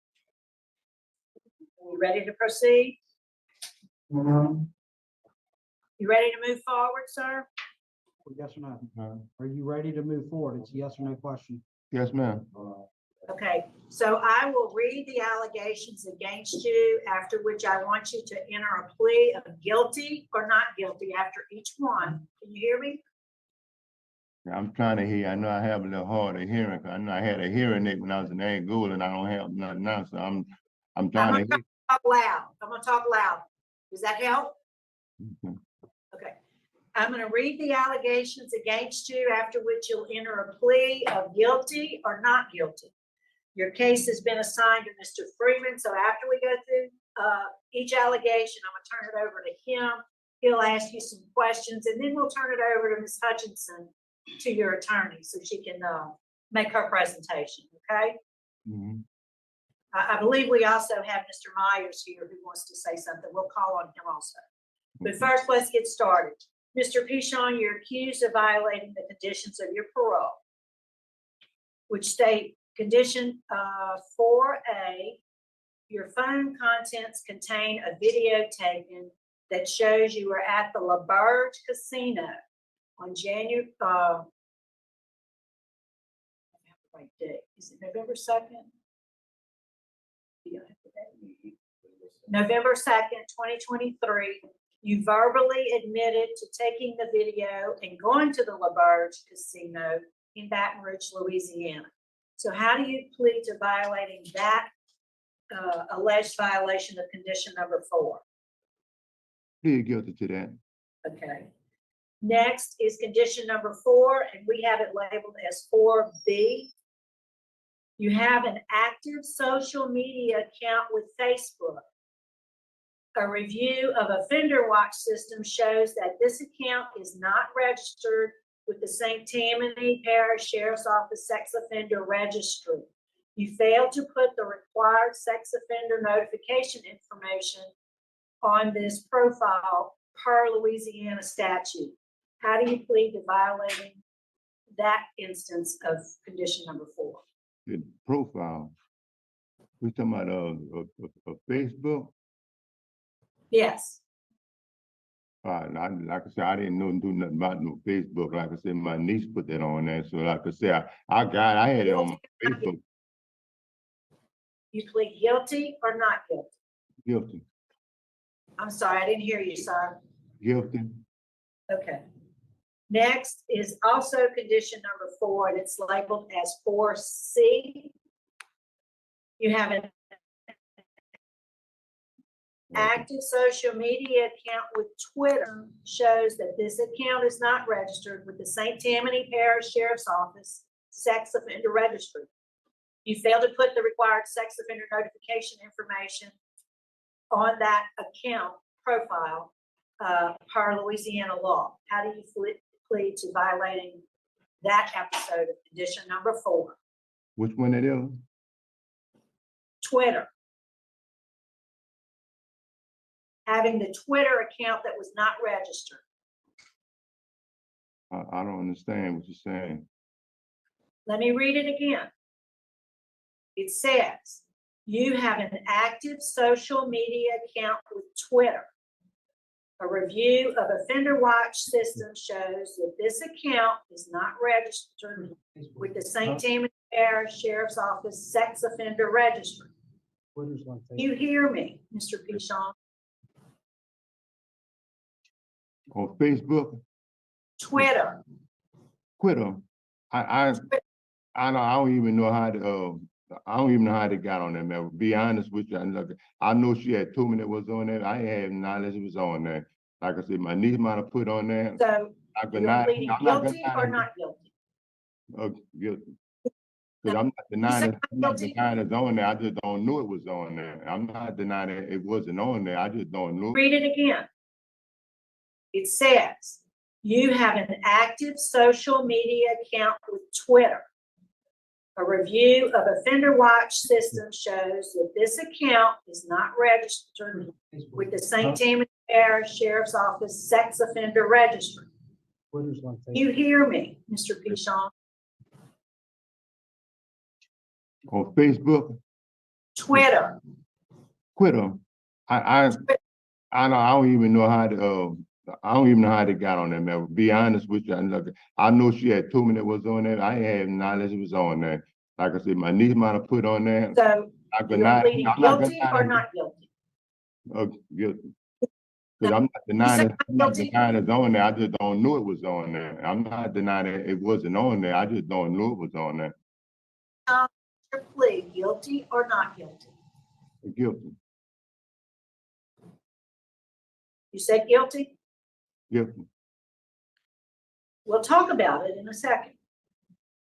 Are you ready to proceed? You ready to move forward, sir? Yes or no? Are you ready to move forward? It's a yes or no question. Yes, ma'am. Okay, so I will read the allegations against you, after which I want you to enter a plea of guilty or not guilty after each one. Can you hear me? I'm trying to hear. I know I have a little hard of hearing. I know I had a hearing aid when I was in Angola, and I don't have nothing now. So I'm trying to hear. Talk loud. I'm gonna talk loud. Does that help? Okay. Okay. I'm going to read the allegations against you, after which you'll enter a plea of guilty or not guilty. Your case has been assigned to Mr. Freeman, so after we go through each allegation, I'm going to turn it over to him. He'll ask you some questions, and then we'll turn it over to Ms. Hutchinson, to your attorney, so she can make her presentation, okay? Mhm. I believe we also have Mr. Myers here who wants to say something. We'll call on him also. But first, let's get started. Mr. Pichon, you're accused of violating the conditions of your parole, which state condition 4A, your phone contents contain a video taken that shows you were at the LaBerge Casino on January, is it November 2nd? November 2nd, 2023. You verbally admitted to taking the video and going to the LaBerge Casino in Baton Rouge, Louisiana. So how do you plead to violating that alleged violation of condition number 4? Plead guilty to that. Okay. Next is condition number 4, and we have it labeled as 4B. You have an active social media account with Facebook. A review of Offender Watch system shows that this account is not registered with the St. Tammany Parish Sheriff's Office Sex Offender Registry. You failed to put the required sex offender notification information on this profile per Louisiana statute. How do you plead to violating that instance of condition number 4? The profile. We talking about Facebook? Yes. Like I said, I didn't do nothing about no Facebook. Like I said, my niece put that on there. So like I said, I had it on my Facebook. You plead guilty or not guilty? Guilty. I'm sorry, I didn't hear you, sir. Guilty. Okay. Next is also condition number 4, and it's labeled as 4C. You have an active social media account with Twitter shows that this account is not registered with the St. Tammany Parish Sheriff's Office Sex Offender Registry. You failed to put the required sex offender notification information on that account profile per Louisiana law. How do you plead to violating that episode of condition number 4? Which one it is? Twitter. Having the Twitter account that was not registered. I don't understand what you're saying. Let me read it again. It says, you have an active social media account with Twitter. A review of Offender Watch system shows that this account is not registered with the St. Tammany Parish Sheriff's Office Sex Offender Registry. You hear me, Mr. Pichon? On Facebook? Twitter. Twitter. I don't even know how to I don't even know how they got on there, man. Be honest with you. I know she had told me that was on there. I had knowledge it was on there. Like I said, my niece might have put on there. So you're pleading guilty or not guilty? Guilty. Because I'm not denying it's on there. I just don't know it was on there. I'm not denying it wasn't on there. I just don't know. Read it again. It says, you have an active social media account with Twitter. A review of Offender Watch system shows that this account is not registered with the St. Tammany Parish Sheriff's Office Sex Offender Registry. You hear me, Mr. Pichon? On Facebook? Twitter. Twitter. I don't even know how to I don't even know how they got on there, man. Be honest with you. I know she had told me that was on there. I had knowledge it was on there. Like I said, my niece might have put on there. So you're pleading guilty or not guilty? Guilty. Because I'm not denying it's on there. I just don't know it was on there. I'm not denying it wasn't on there. I just don't know it was on there. Your plea, guilty or not guilty? Guilty. You said guilty? Guilty. We'll talk about it in a second.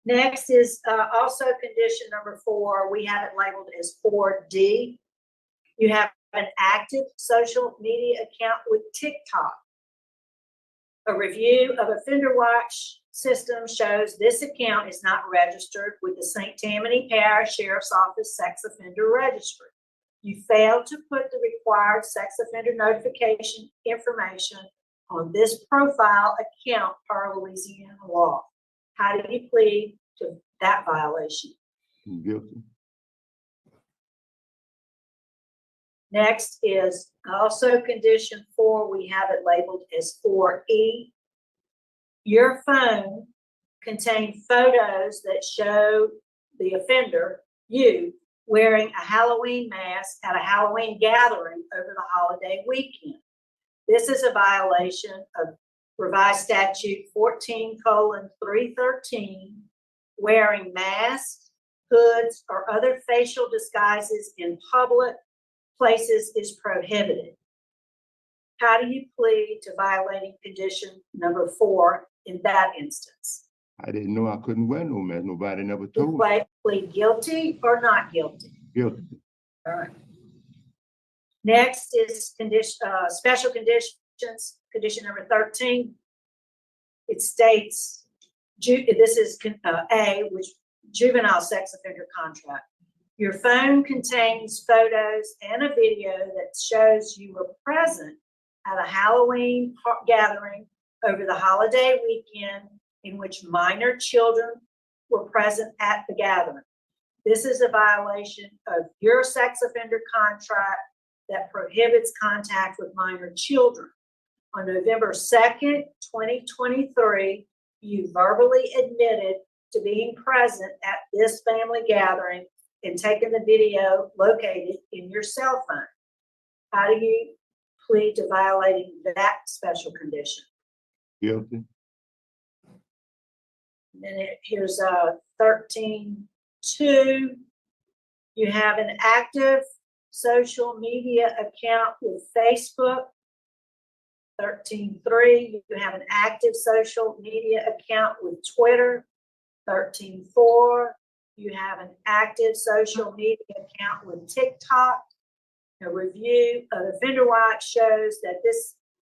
Next is also condition number 4. We have it labeled as 4D. You have an active social media account with TikTok. A review of Offender Watch system shows this account is not registered with the St. Tammany Parish Sheriff's Office Sex Offender Registry. You failed to put the required sex offender notification information on this profile account per Louisiana law. How do you plead to that violation? Guilty. Next is also condition 4. We have it labeled as 4E. Your phone contained photos that show the offender, you, wearing a Halloween mask at a Halloween gathering over the holiday weekend. This is a violation of Revised Statute 14:313. Wearing masks, hoods, or other facial disguises in public places is prohibited. How do you plead to violating condition number 4 in that instance? I didn't know I couldn't wear no mask. Nobody never told me. You plead guilty or not guilty? Guilty. All right. Next is special conditions, condition number 13. It states, this is A, which juvenile sex offender contract. Your phone contains photos and a video that shows you were present at a Halloween gathering over the holiday weekend in which minor children were present at the gathering. This is a violation of your sex offender contract that prohibits contact with minor children. On November 2nd, 2023, you verbally admitted to being present at this family gathering and taking the video located in your cell phone. How do you plead to violating that special condition? Guilty. And then here's 13.2. You have an active social media account with Facebook. 13.3, you have an active social media account with Twitter. 13.4, you have an active social media account with TikTok. A review of Offender Watch shows that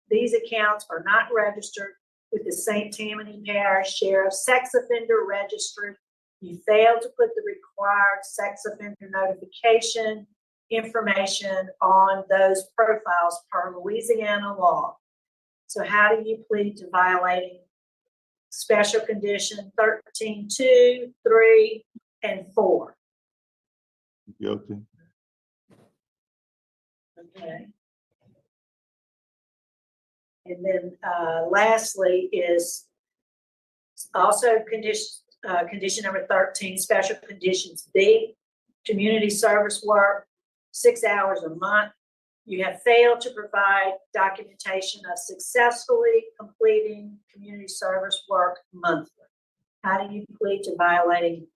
these accounts are not registered with the St. Tammany Parish Sheriff Sex Offender Registry. You failed to put the required sex offender notification information on those profiles per Louisiana law. So how do you plead to violating special condition 13.2, 3, and 4? Guilty. Okay. And then lastly is also condition number 13, special conditions B, community service work, 6 hours a month. You have failed to provide documentation of successfully completing community service work monthly. How do you plead to violating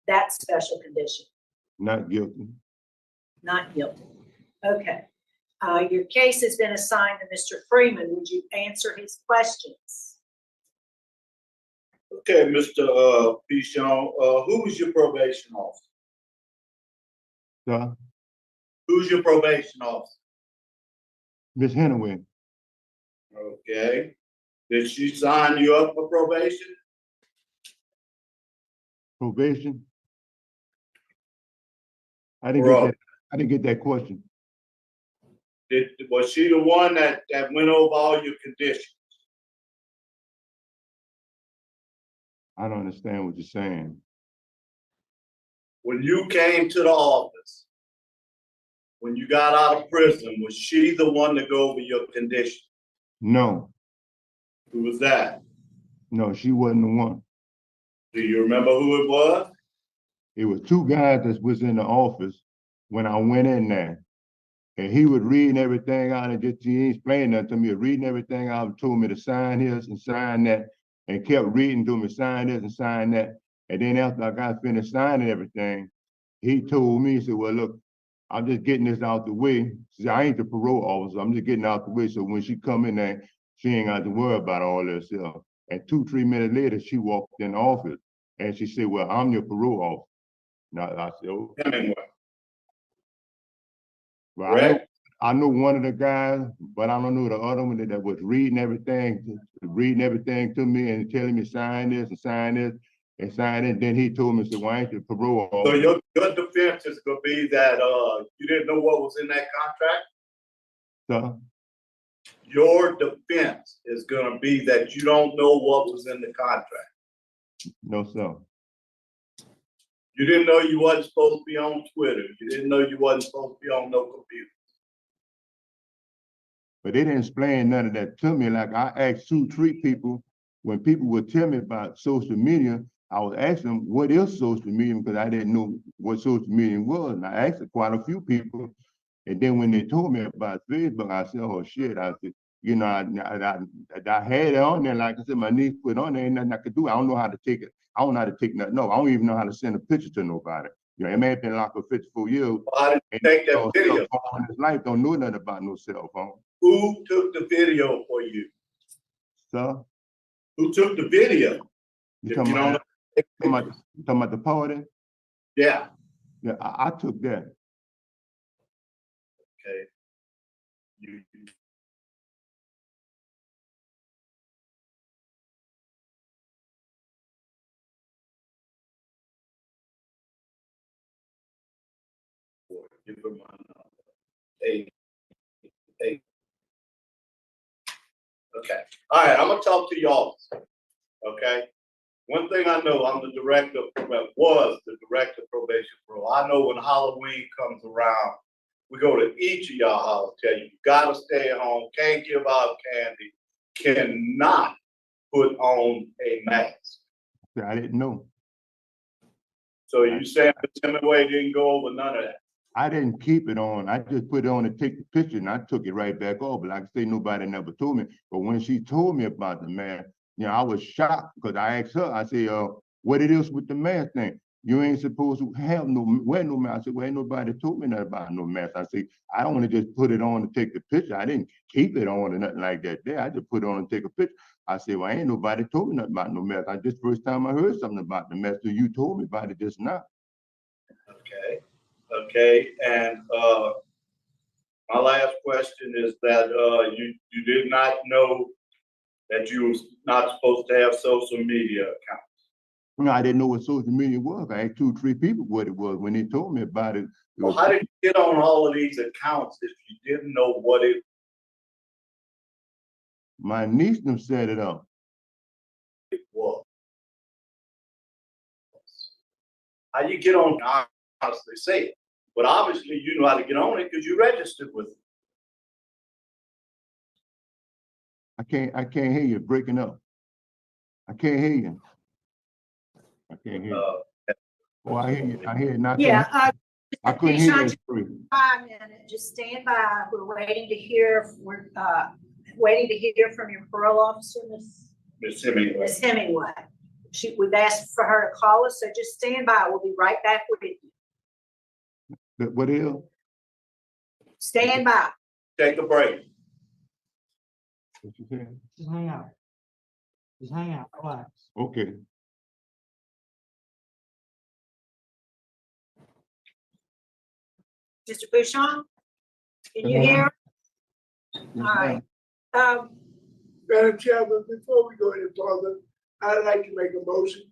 that special condition? Not guilty. Not guilty. Okay. Your case has been assigned to Mr. Freeman. Would you answer his questions? Okay, Mr. Pichon, who was your probation officer? Sir, Who's your probation officer? Ms. Hennaway, Okay. Did she sign you up for probation? probation. I didn't Bro. get that. I didn't get that question. Was she the one that went over all your conditions? I don't understand what you're saying. When you came to the office, when you got out of prison, was she the one to go over your conditions? No, Who was that? no, she wasn't the one. Do you remember who it was? It was two guys that was in the office when I went in there. And he was reading everything out and just, he explained that to me, reading everything out, told me to sign this and sign that, and kept reading to me, sign this and sign that. And then after I got finished signing everything, he told me, he said, well, look, I'm just getting this out the way. He said, I ain't the parole officer, I'm just getting out the way. So when she come in there, she ain't got to worry about all this stuff. And 2-3 minutes later, she walked in the office and she said, well, I'm your parole officer. Now I said, okay. Hemingway. Well, I know one of the guys, but I don't know the other one that was reading everything to me and telling me sign this and sign this and sign it. Then he told me, so why ain't you parole officer? So your defense is gonna be that you didn't know what was in that contract? So, Your defense is gonna be that you don't know what was in the contract. no, sir. You didn't know you wasn't supposed to be on Twitter. You didn't know you wasn't supposed to be on no computer. But they didn't explain none of that to me. Like I asked 2-3 people, when people would tell me about social media, I would ask them, what is social media? Because I didn't know what social media was. And I asked quite a few people. And then when they told me about Facebook, I said, oh shit. I said, you know, I had it on there. Like I said, my niece put it on there, ain't nothing I could do. I don't know how to take it. I don't know how to take nothing. No, I don't even know how to send a picture to nobody. You know, it may have been locked for 54 years. Why did you take that video? In his life, don't know nothing about no cell phone. Who took the video for you? So, Who took the video? you talking about the party? Yeah. Yeah, I took that. Okay. You give her my number. Hey. Okay. All right. I'm gonna talk to y'all. Okay. One thing I know, I'm the director, was the director of probation parole. I know when Halloween comes around, we go to each of y'all house, tell you gotta stay at home, can't give out candy, cannot put on a mask. I didn't know. So you saying Ms. Hemingway didn't go over none of that? I didn't keep it on. I just put it on to take the picture and I took it right back off. But like I say, nobody never told me. But when she told me about the mask, you know, I was shocked because I asked her, I said, what it is with the mask thing? You ain't supposed to have wear no mask. I said, well, ain't nobody told me nothing about no mask. I said, I don't want to just put it on to take the picture. I didn't keep it on or nothing like that there. I just put it on and take a picture. I said, well, ain't nobody told me nothing about no mask. I just first time I heard something about the mask. So you told me about it just now. Okay, okay, and my last question is that you did not know that you was not supposed to have social media accounts. No, I didn't know what social media was. I asked 2 or 3 people what it was. When they told me about it. Well, how did you get on all of these accounts if you didn't know what it My niece them set it up. was? How you get on? I honestly say it, but obviously you know how to get on it because you registered with it. I can't hear you breaking up. I can't hear you. I can't hear you. Oh, I hear you. I hear you. Now, Yeah, I couldn't hear you. 5 minutes, just stand by. We're waiting to hear, waiting to hear from your parole officer, Miss Hemingway. Miss Hemingway. We've asked for her to call us, so just stand by. We'll be right back with you. What is? Stand by. Take a break. What you saying? Just hang out. Just hang out, relax. Okay. Mr. Bouchon, can you hear? All right. Madam Chairman, before we go any further, I'd like to make a motion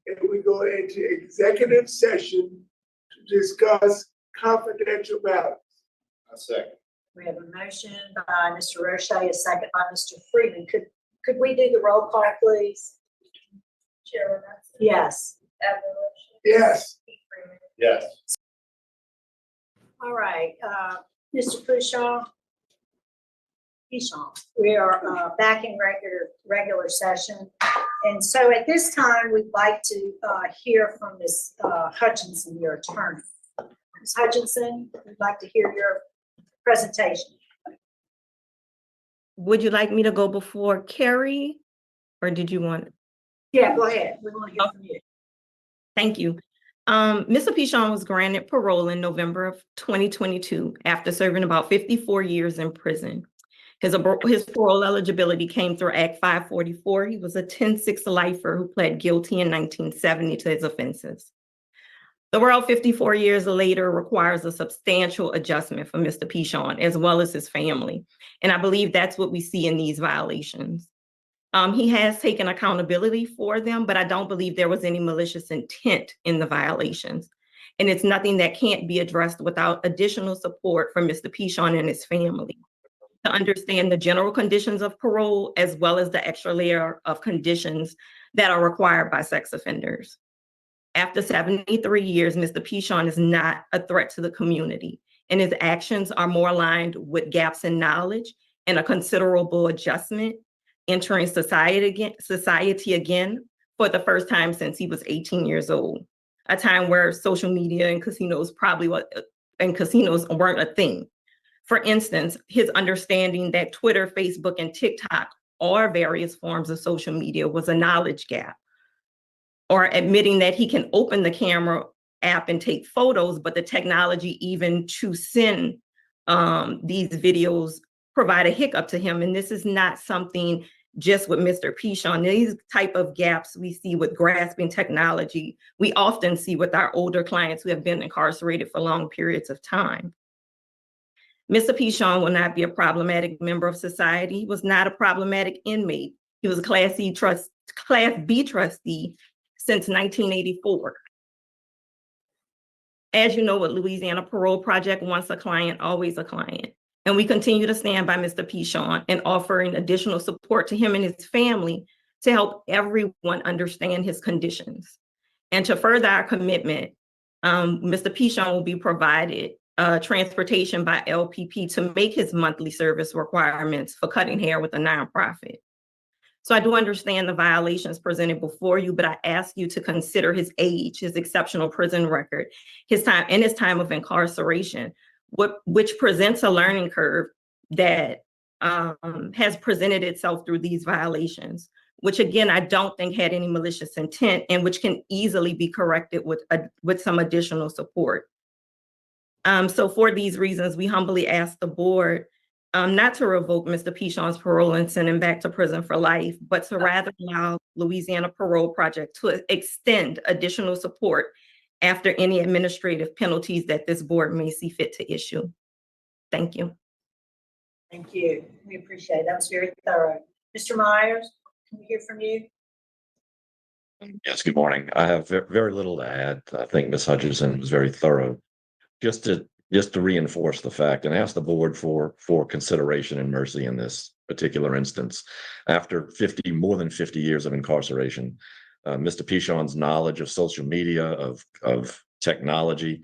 and we go into executive session to discuss confidential matters. A second. We have a motion by Mr. Roche, a second by Mr. Freeman. Could we do the roll call, please? Chair. Yes. Yes. Yes. All right, Mr. Bouchon. We are back in regular session. And so at this time, we'd like to hear from Ms. Hutchinson, your attorney. Ms. Hutchinson, we'd like to hear your presentation. Would you like me to go before Carrie, or did you want? Yeah, go ahead. We want to hear from you. Thank you. Mr. Pichon was granted parole in November of 2022 after serving about 54 years in prison. His parole eligibility came through Act 544. He was a 10-6 lifer who pled guilty in 1970 to his offenses. The world 54 years later requires a substantial adjustment for Mr. Pichon as well as his family. And I believe that's what we see in these violations. He has taken accountability for them, but I don't believe there was any malicious intent in the violations. And it's nothing that can't be addressed without additional support from Mr. Pichon and his family to understand the general conditions of parole, as well as the extra layer of conditions that are required by sex offenders. After 73 years, Mr. Pichon is not a threat to the community, and his actions are more aligned with gaps in knowledge and a considerable adjustment, entering society again for the first time since he was 18 years old, a time where social media and casinos weren't a thing. For instance, his understanding that Twitter, Facebook, and TikTok are various forms of social media was a knowledge gap, or admitting that he can open the camera app and take photos, but the technology even to send these videos provide a hiccup to him. And this is not something just with Mr. Pichon. These type of gaps we see with grasping technology, we often see with our older clients who have been incarcerated for long periods of time. Mr. Pichon will not be a problematic member of society. He was not a problematic inmate. He was a Class B trustee since 1984. As you know, with Louisiana Parole Project, once a client, always a client. And we continue to stand by Mr. Pichon and offering additional support to him and his family to help everyone understand his conditions. And to further our commitment, Mr. Pichon will be provided transportation by LPP to make his monthly service requirements for cutting hair with a nonprofit. So I do understand the violations presented before you, but I ask you to consider his age, his exceptional prison record, his time of incarceration, which presents a learning curve that has presented itself through these violations. which again, I don't think had any malicious intent and which can easily be corrected with some additional support. So for these reasons, we humbly ask the board not to revoke Mr. Pichon's parole and send him back to prison for life, but to rather allow Louisiana Parole Project to extend additional support after any administrative penalties that this board may see fit to issue. Thank you. Thank you. We appreciate it. That was very thorough. Mr. Myers, can we hear from you? Yes, good morning. I have very little to add. I think Ms. Hutchinson was very thorough. Just to reinforce the fact and ask the board for consideration and mercy in this particular instance. After more than 50 years of incarceration, Mr. Pichon's knowledge of social media, of technology,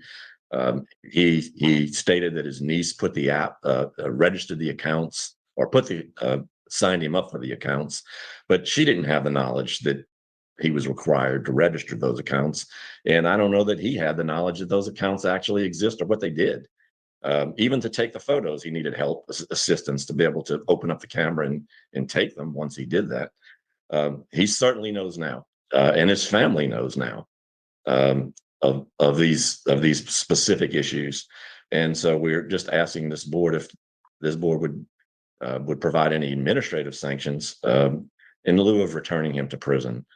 he stated that his niece put the app, registered the accounts, or signed him up for the accounts, but she didn't have the knowledge that he was required to register those accounts. And I don't know that he had the knowledge that those accounts actually exist or what they did. Even to take the photos, he needed help, assistance to be able to open up the camera and take them once he did that. He certainly knows now, and his family knows now of these specific issues. And so we're just asking this board if this board would provide any administrative sanctions in lieu of returning him to prison.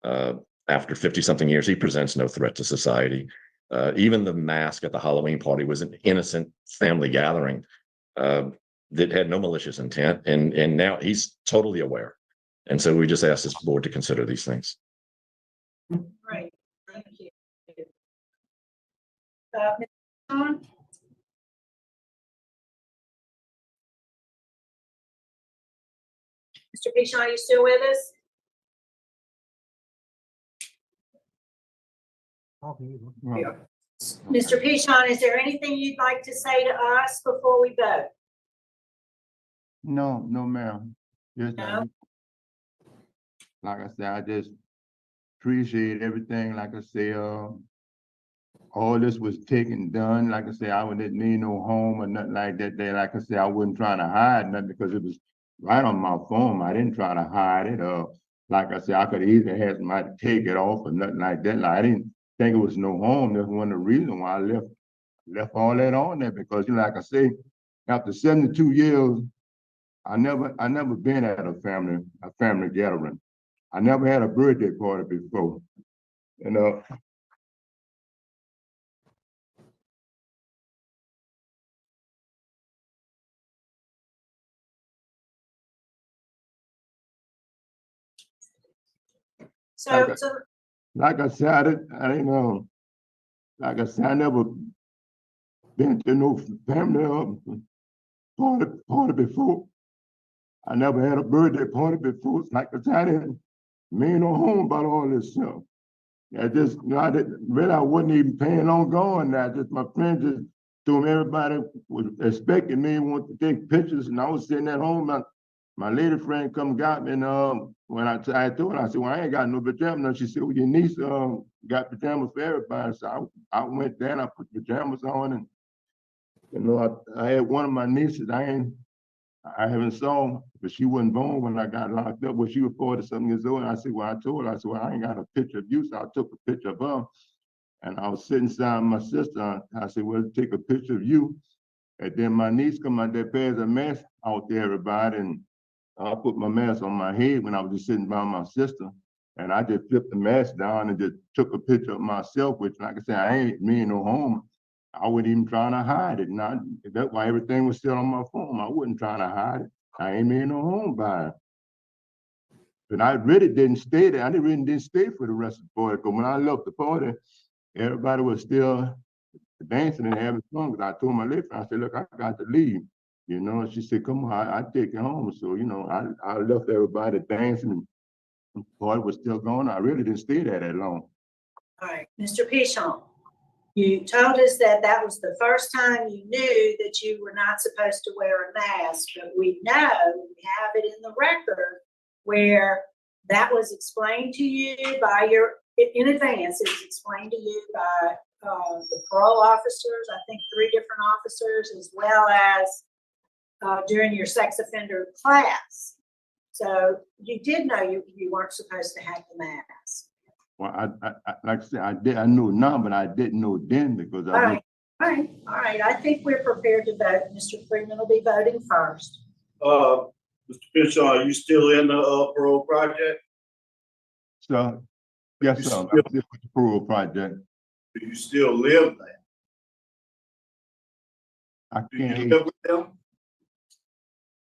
After 50-something years, he presents no threat to society. Even the mask at the Halloween party was an innocent family gathering that had no malicious intent, and now he's totally aware. And so we just ask this board to consider these things. Right. Thank you. Ms. Pichon? Mr. Pichon, are you still with us? Yeah. Mr. Pichon, is there anything you'd like to say to us before we vote? No, ma'am. Just, No? like I said, I just appreciate everything. Like I say, all this was done. Like I say, I didn't mean no harm or nothing like that. Like I say, I wasn't trying to hide nothing because it was right on my phone. I didn't try to hide it. Like I said, I could easily have somebody take it off or nothing like that. Like, I didn't think it was no harm. That's one of the reasons why I left all that on there, because like I say, after 72 years, I never been at a family gathering. I never had a birthday party before. Like I said, I didn't know. Like I said, I never been to no family party before. I never had a birthday party before. Like I said, I didn't mean no harm about all this stuff. I just, I wasn't even planning on going there. Just my friends just told me everybody was expecting me, wanted to take pictures, and I was sitting at home. My lady friend come got me, and when I told her, I said, well, I ain't got no pajamas. She said, well, your niece got pajamas for everybody. So I went there and I put pajamas on, and I had one of my nieces I haven't saw, but she wasn't born when I got locked up. Well, she was 40-something years old. And I said, well, I told her, well, I ain't got a picture of you. So I took a picture of her, and I was sitting beside my sister. I said, well, take a picture of you. And then my niece come out there, bears a mask out there, everybody, and I put my mask on my head when I was just sitting by my sister, and I just flipped the mask down and just took a picture of myself, which, like I said, I ain't mean no harm. I wasn't even trying to hide it. That's why everything was still on my phone. I wasn't trying to hide it. I ain't mean no harm by it. But I really didn't stay there. I really didn't stay for the rest of the party, because when I left the party, everybody was still dancing and having fun. Because I told my lady friend, I said, look, I got to leave. She said, come on, I take you home. So, I left everybody dancing, and the party was still going. I really didn't stay there that long. All right, Mr. Pichon, you told us that was the first time you knew that you were not supposed to wear a mask, but we know, we have it in the record where that was explained to you by in advance, it was explained to you by the parole officers, I think 3 different officers, as well as during your sex offender class. So you did know you weren't supposed to have the mask. Well, like I said, I knew now, but I didn't know then because All right, all right. I think we're prepared to vote. Mr. Freeman will be voting first. Mr. Bishop, are you still in the parole project? So, yes, You sir. still- I'm still with the parole project. Do you still live there? I Do you can't, live with them?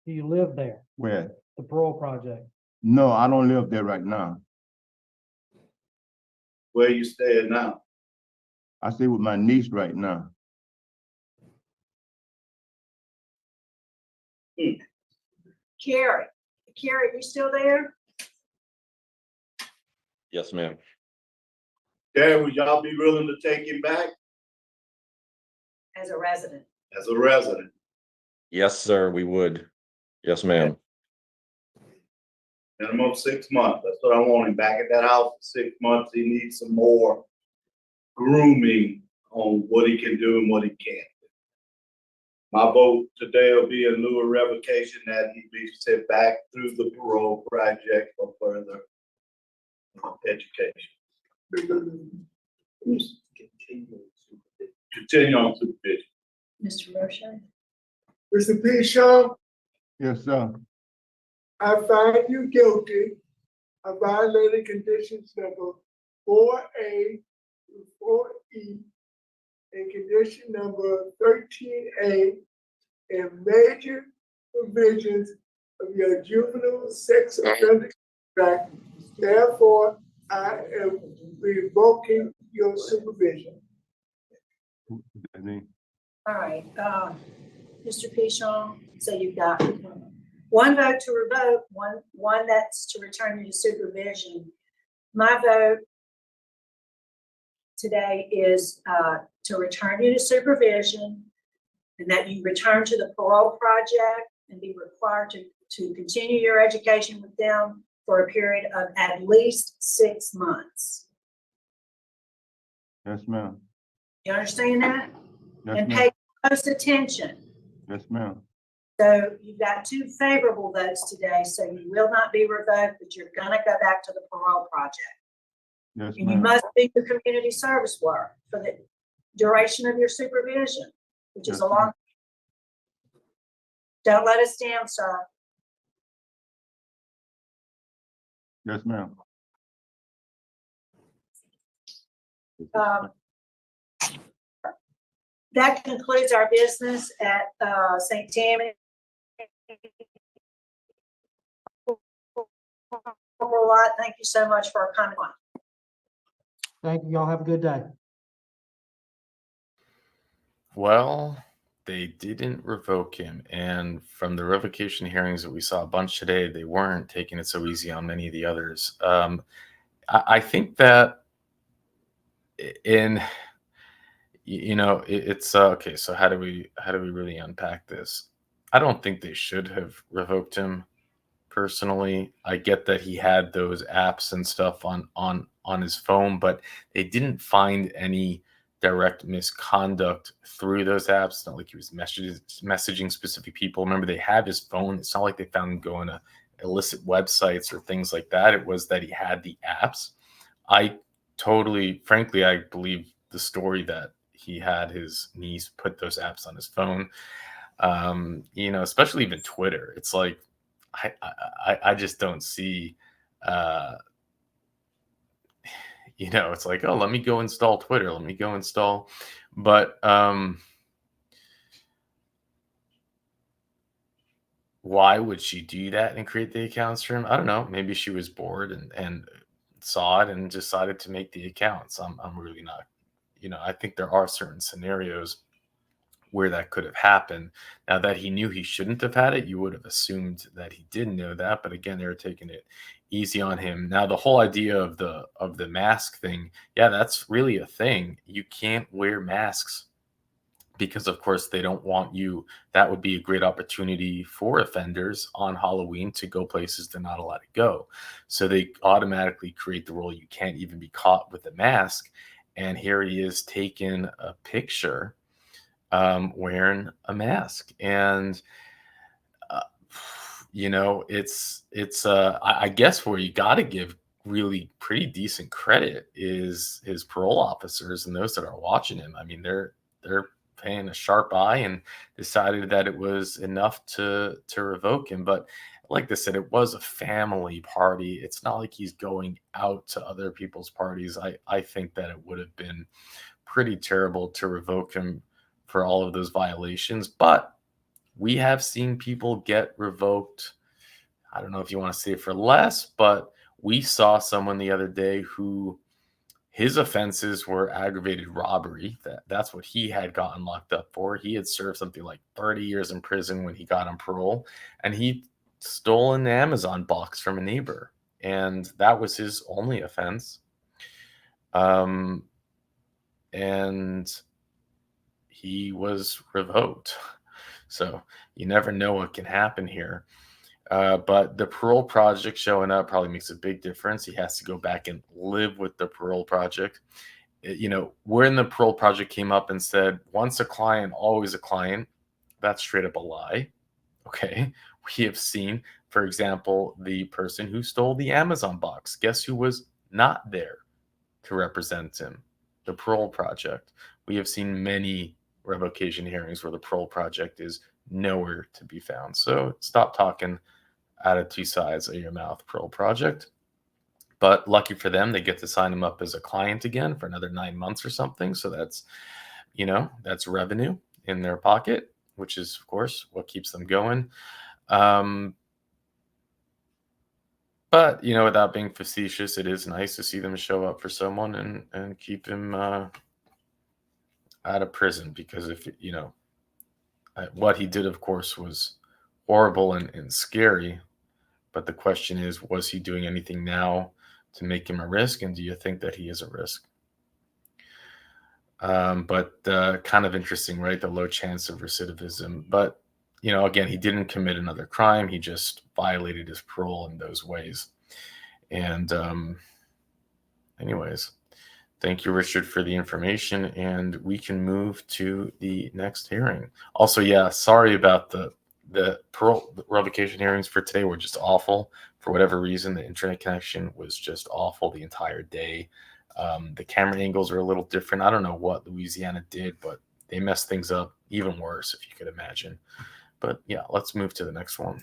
Do you live there, where? the parole project? No, I don't live there right now. Where you staying now? I stay with my niece right now. Carrie, you still there? Yes, ma'am. Gary, would y'all be willing to take him back As a resident. as a resident? Yes, sir, we would. Yes, ma'am. Minimum 6 months. That's what I want him back at that house for 6 months. He needs some more grooming on what he can do and what he can't. My vote today will be in lieu of revocation that he be sent back through the parole project for further education. Continue on supervision. Mr. Roche? Mr. P. Shaw, Yes, sir. I find you guilty of violating conditions number 4A through 4E and condition number 13A and major provisions of your juvenile sex offender contract. Therefore, I am revoking your supervision. All right, Mr. Pichon, so you've got one vote to revoke, one that's to return you to supervision. My vote today is to return you to supervision and that you return to the parole project and be required to continue your education with them for a period of at least 6 months. Yes, ma'am. You understand that? Yes, And ma'am. pay close attention. Yes, ma'am. So you've got 2 favorable votes today, so you will not be revoked, but you're gonna go back to the parole project. Yes, And you ma'am. must do your community service work for the duration of your supervision, which is Yes, a long. Don't let us down, sir. Yes, ma'am. That concludes our business at St. Tammany. Thank you so much for coming on. Thank you. Y'all have a good day. Well, they didn't revoke him. And from the revocation hearings that we saw a bunch today, they weren't taking it so easy on many of the others. I think that it's okay. So how do we really unpack this? I don't think they should have revoked him. Personally, I get that he had those apps and stuff on his phone, but they didn't find any direct misconduct through those apps. It's not like he was messaging specific people. Remember, they have his phone. It's not like they found him going to illicit websites or things like that. It was that he had the apps. Frankly, I believe the story that he had his niece put those apps on his phone. Especially even Twitter. It's like, I just don't see, it's like, oh, let me go install Twitter. Let me go install. But why would she do that and create the accounts for him? I don't know. Maybe she was bored and saw it and decided to make the accounts. I'm really not, I think there are certain scenarios where that could have happened. Now that he knew he shouldn't have had it, you would have assumed that he didn't know that. But again, they were taking it easy on him. Now the whole idea of the mask thing, yeah, that's really a thing. You can't wear masks because, of course, they don't want you. That would be a great opportunity for offenders on Halloween to go places they're not allowed to go. So they automatically create the rule you can't even be caught with a mask. And here he is taking a picture wearing a mask. And I guess where you got to give really pretty decent credit is his parole officers and those that are watching him. I mean, they're paying a sharp eye and decided that it was enough to revoke him. But like I said, it was a family party. It's not like he's going out to other people's parties. I think that it would have been pretty terrible to revoke him for all of those violations. But we have seen people get revoked. I don't know if you want to say for less, but we saw someone the other day who his offenses were aggravated robbery. That's what he had gotten locked up for. He had served something like 30 years in prison when he got on parole, and he stole an Amazon box from a neighbor, and that was his only offense. And he was revoked. So you never know what can happen here. But the parole project showing up probably makes a big difference. He has to go back and live with the parole project. When the parole project came up and said, once a client, always a client, that's straight up a lie. Okay. We have seen, for example, the person who stole the Amazon box. Guess who was not there to represent him? The parole project. We have seen many revocation hearings where the parole project is nowhere to be found. So stop talking out of two sides of your mouth, parole project. But lucky for them, they get to sign him up as a client again for another 9 months or something. So that's revenue in their pocket, which is, of course, what keeps them going. But, without being facetious, it is nice to see them show up for someone and keep him out of prison, because what he did, of course, was horrible and scary. But the question is, was he doing anything now to make him a risk? And do you think that he is a risk? But kind of interesting, right? The low chance of recidivism. But, again, he didn't commit another crime. He just violated his parole in those ways. And anyways, thank you, Richard, for the information. And we can move to the next hearing. Also, sorry about the parole revocation hearings for today were just awful. For whatever reason, the internet connection was just awful the entire day. The camera angles are a little different. I don't know what Louisiana did, but they messed things up even worse, if you could imagine. But let's move to the next one.